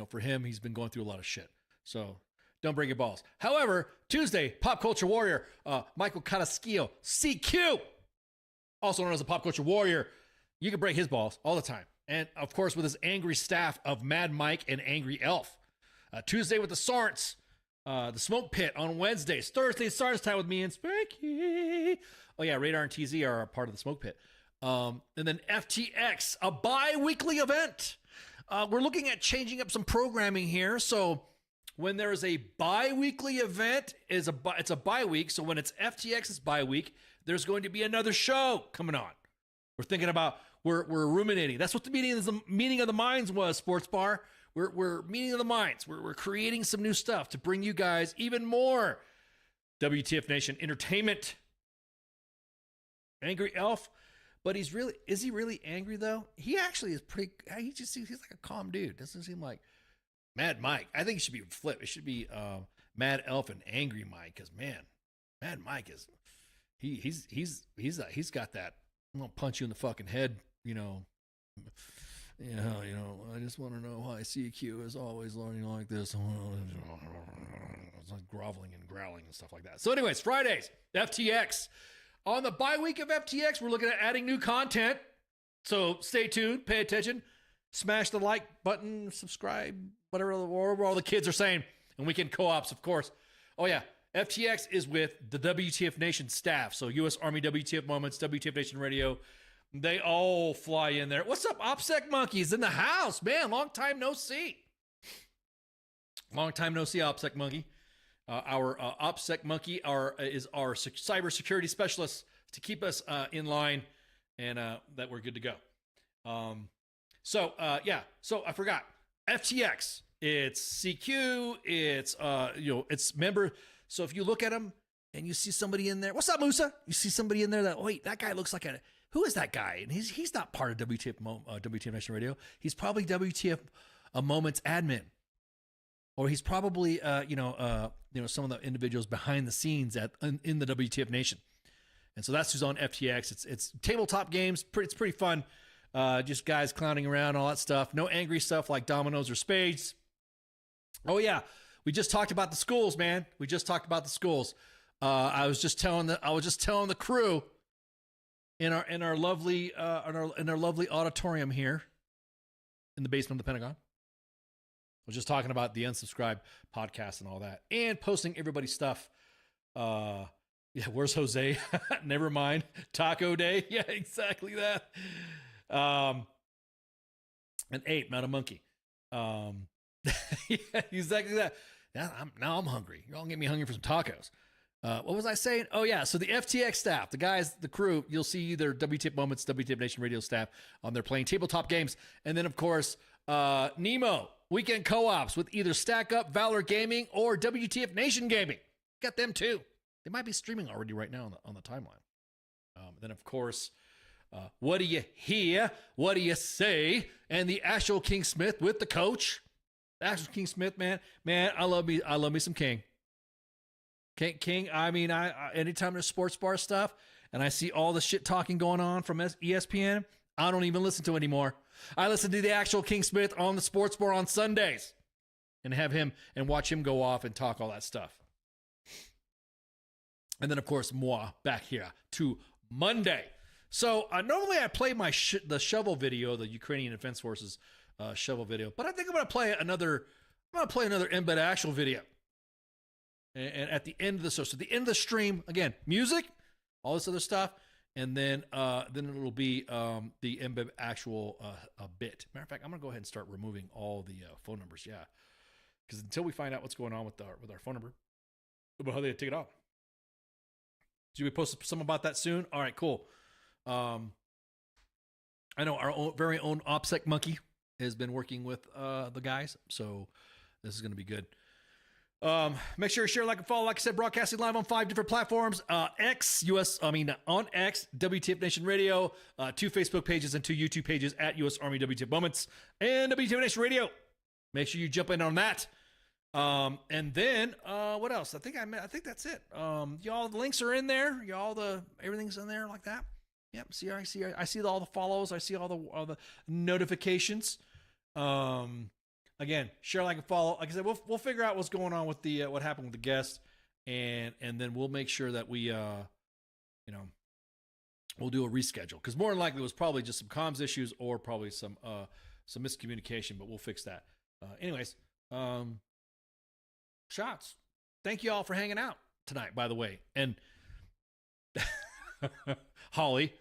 for him, he's been going through a lot of shit. So don't break your balls. However, Tuesday, Pop Culture Warrior, Michael Carrasquillo, CQ, also known as the Pop Culture Warrior, you can break his balls all the time. And, of course, with his angry staff of Mad Mike and Angry Elf. Tuesday with the Sarts, the Smoke Pit on Wednesdays. Thursday, Sarts Time with me and Spanky. Oh, yeah, Radar and TZ are a part of the Smoke Pit. And then FTX, a bi-weekly event. We're looking at changing up some programming here. So when there is a bi-weekly event, it's a bi-week. So when it's FTX's bi-week, there's going to be another show coming on. We're thinking about, we're ruminating. That's what the meeting of the minds was, Sports Bar. We're meeting of the minds. We're creating some new stuff to bring you guys even more WTF Nation entertainment. Angry Elf, but is he really angry though? He actually is pretty. He's like a calm dude. Doesn't seem like Mad Mike. I think it should be flipped. It should be Mad Elf and Angry Mike, because man, Mad Mike is he's got that. I'm gonna punch you in the fucking head. I just want to know why CQ is always learning like this. It's like groveling and growling and stuff like that. So anyways, Fridays, FTX. On the bye week of FTX, we're looking at adding new content. So stay tuned, pay attention, smash the like button, subscribe, whatever all the kids are saying. And weekend co-ops, of course. Oh yeah, FTX is with the WTF Nation staff. So U.S. Army WTF Moments, WTF Nation Radio. They all fly in there. What's up, OPSEC Monkeys in the house, man? Long time no see. Long time no see, OPSEC Monkey. Our OPSEC Monkey is our cybersecurity specialist to keep us in line and that we're good to go. So I forgot. FTX, it's CQ, it's it's member. So if you look at them and you see somebody in there, what's up, Musa? You see somebody in there that guy looks like who is that guy? And he's not part of WTF Nation Radio. He's probably WTF Moments admin. Or he's probably some of the individuals behind the scenes in the WTF Nation, and so that's who's on FTX. It's tabletop games. It's pretty fun. Just guys clowning around, all that stuff. No angry stuff like dominoes or spades. Oh yeah, we just talked about the schools, man. We just talked about the schools. I was just telling the crew in our lovely auditorium here in the basement of the Pentagon. I was just talking about the Unsubscribed podcast and all that, and posting everybody's stuff. Where's Jose? Never mind. Taco Day. Yeah, exactly that. And 8, not a monkey. Yeah, exactly that. Now I'm hungry. You're all getting me hungry for some tacos. What was I saying? Oh yeah, so the FTX staff, the guys, the crew, you'll see either WTF Moments, WTF Nation Radio staff on there playing tabletop games, and then of course Nemo weekend co-ops with either Stack Up, Valor Gaming, or WTF Nation Gaming. Got them too. They might be streaming already right now on the timeline. Then of course, what do you hear? What do you say? And the actual King Smith with the coach. The actual King Smith, man, I love me some King. King, I mean, I anytime there's sports bar stuff and I see all the shit talking going on from ESPN, I don't even listen to it anymore. I listen to the actual King Smith on the sports bar on Sundays and have him and watch him go off and talk all that stuff. And then, of course, moi back here to Monday. So normally I play the shovel video, the Ukrainian Defense Forces shovel video, but I think I'm going to play another embed actual video. And at the end of the show, so the end of the stream, again, music, all this other stuff, and then it'll be the embed actual bit. Matter of fact, I'm gonna go ahead and start removing all the phone numbers, because until we find out what's going on with our phone number, about how they take it off. Should we post some about that soon? All right, cool. I know our very own OPSEC Monkey has been working with the guys, so this is gonna be good. Make sure you share, like, and follow. Like I said, broadcasting live on 5 different platforms. On X, WTF Nation Radio, 2 Facebook pages and 2 YouTube pages at U.S. Army WTF Moments and WTF Nation Radio. Make sure you jump in on that. And then what else? I think that's it. Y'all, the links are in there. Everything's in there like that. Yep. I see all the follows. I see all the notifications. Again, share, like, and follow. Like I said, we'll figure out what's going on with the what happened with the guest, and then we'll make sure that we we'll do a reschedule, because more than likely it was probably just some comms issues or probably some miscommunication, but we'll fix that. Anyways, shots. Thank you all for hanging out tonight, by the way, and Holly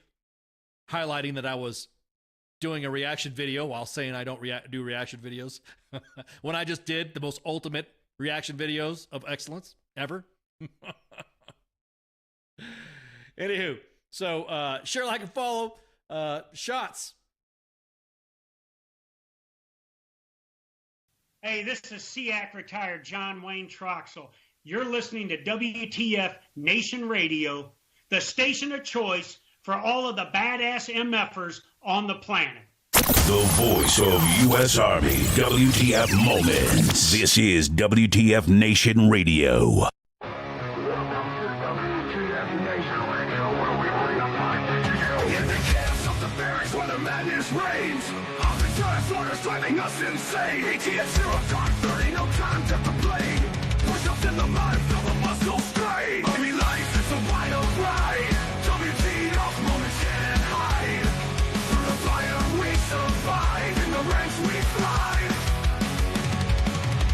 highlighting that I was doing a reaction video while saying I don't do reaction videos when I just did the most ultimate reaction videos of excellence ever. Anywho, so share, like, and follow. Shots. Hey, this is SEAC retired John Wayne Troxel. You're listening to WTF Nation Radio, the station of choice for all of the badass MFers on the planet. The voice of U.S. Army, WTF Moments. This is WTF Nation Radio. Driving us insane. ATS 0 time 30, no time to complain. Push ups in the mud, feel the muscle strain. Army life is a wild ride. WTF Moments can't hide. Through the fire we survive, in the ranks we thrive.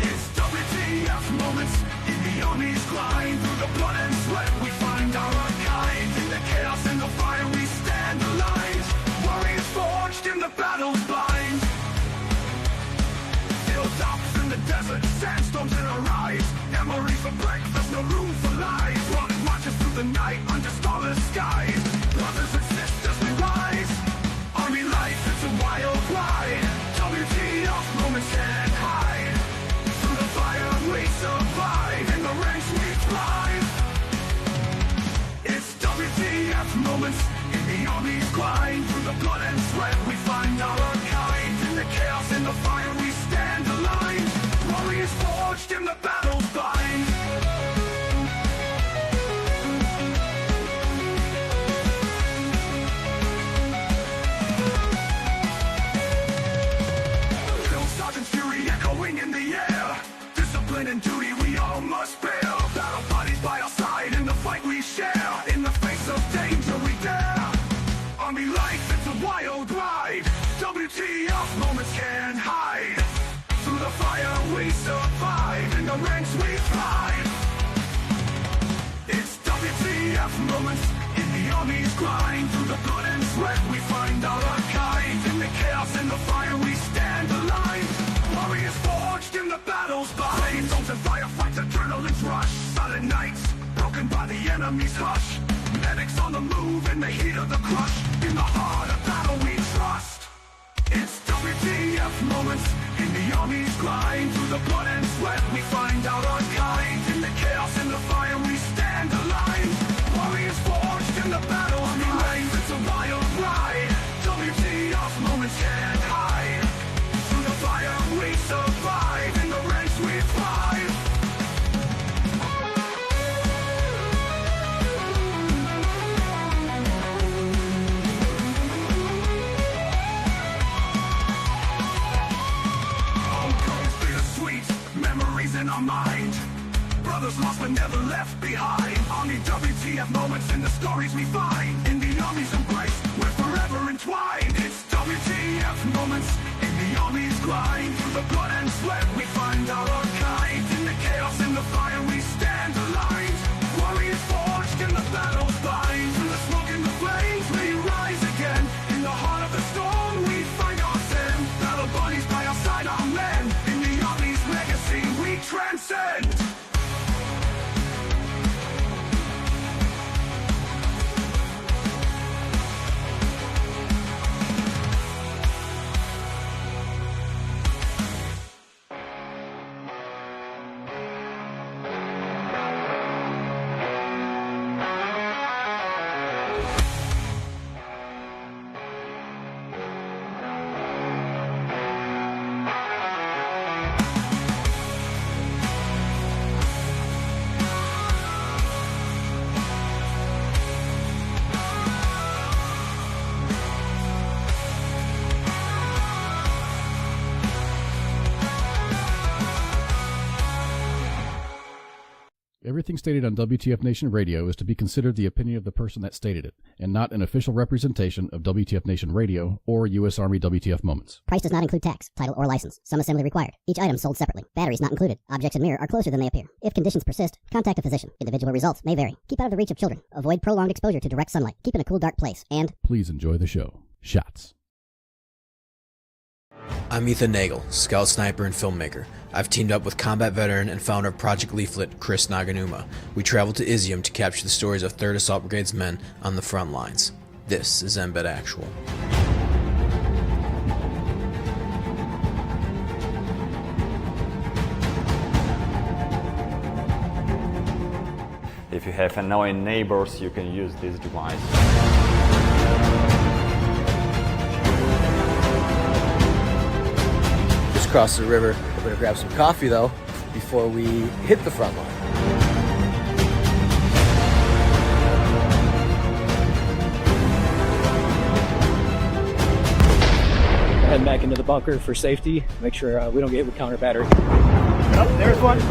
It's WTF Moments in the Army's grind. the blood and sweat we find our kind. In the chaos and the fire we stand aligned. Warriors forged in the battle's bind. Hilltops in the desert, sandstorms in our eyes. Memories for breakfast, no room for lies. Rocket marches through the night under starless skies. Brothers and sisters we rise. Army life, it's a wild ride. W.T.F moments can't hide. Through the fire we survive. In the ranks we thrive. It's W.T.F moments in the army's grind. Through the blood and sweat we find our kind. In the chaos and the fire we stand aligned. Warriors forged in the battle's bind. Drill sergeant's fury echoing in the air. Discipline and duty we all must bear. Battle bodies by our side in the fight we share. In the face of danger we dare. Army life, it's a wild ride. W.T.F moments can't hide. Through the fire we survive. In the ranks we thrive. It's W.T.F moments in the army's grind. Through the blood and sweat we find our kind. In the chaos and the fire we stand aligned. Warriors forged in the battle's bind. Zones and firefights, adrenaline's rush. Silent nights, broken by the enemy's hush. Medics on the move in the heat of the crush. In the heart of battle we trust. It's W.T.F moments in the army's grind. Through the blood and sweat we find out our kind. In the chaos and the fire we stand aligned. Warriors forged in the battle line. It's a wild ride. W.T.F moments can't hide. Through the fire we survive. In the ranks we thrive. Memories in our mind. Brothers lost but never left behind. Army W.T.F moments in the stories we find. In the army's embrace, we're forever entwined. It's W.T.F moments in the army's grind. Through the blood and sweat we find our kind. In the chaos and the fire we stand aligned. Warriors forged in the battle's bind. Through the smoke and the flames we rise again. In the heart of the storm we find our sin. Battle bodies by our side, our men. In the army's legacy we transcend. Everything stated on WTF Nation Radio is to be considered the opinion of the person that stated it, and not an official representation of WTF Nation Radio or U.S. Army WTF Moments. Price does not include tax, title, or license. Some assembly required. Each item sold separately. Batteries not included. Objects in mirror are closer than they appear. If conditions persist, contact a physician. Individual results may vary. Keep out of the reach of children. Avoid prolonged exposure to direct sunlight. Keep in a cool, dark place. And please enjoy the show. Shots. I'm Ethan Nagel, scout, sniper, and filmmaker. I've teamed up with combat veteran and founder of Project Leaflet, Chris Naganuma. We traveled to Izium to capture the stories of 3rd Assault Brigade's men on the front lines. This is Embed Actual. If you have annoying neighbors, you can use this device. Across the river. We're going to grab some coffee, though, before we hit the front line. Heading back into the bunker for safety. Make sure we don't get hit with counter battery. Oh, there's one.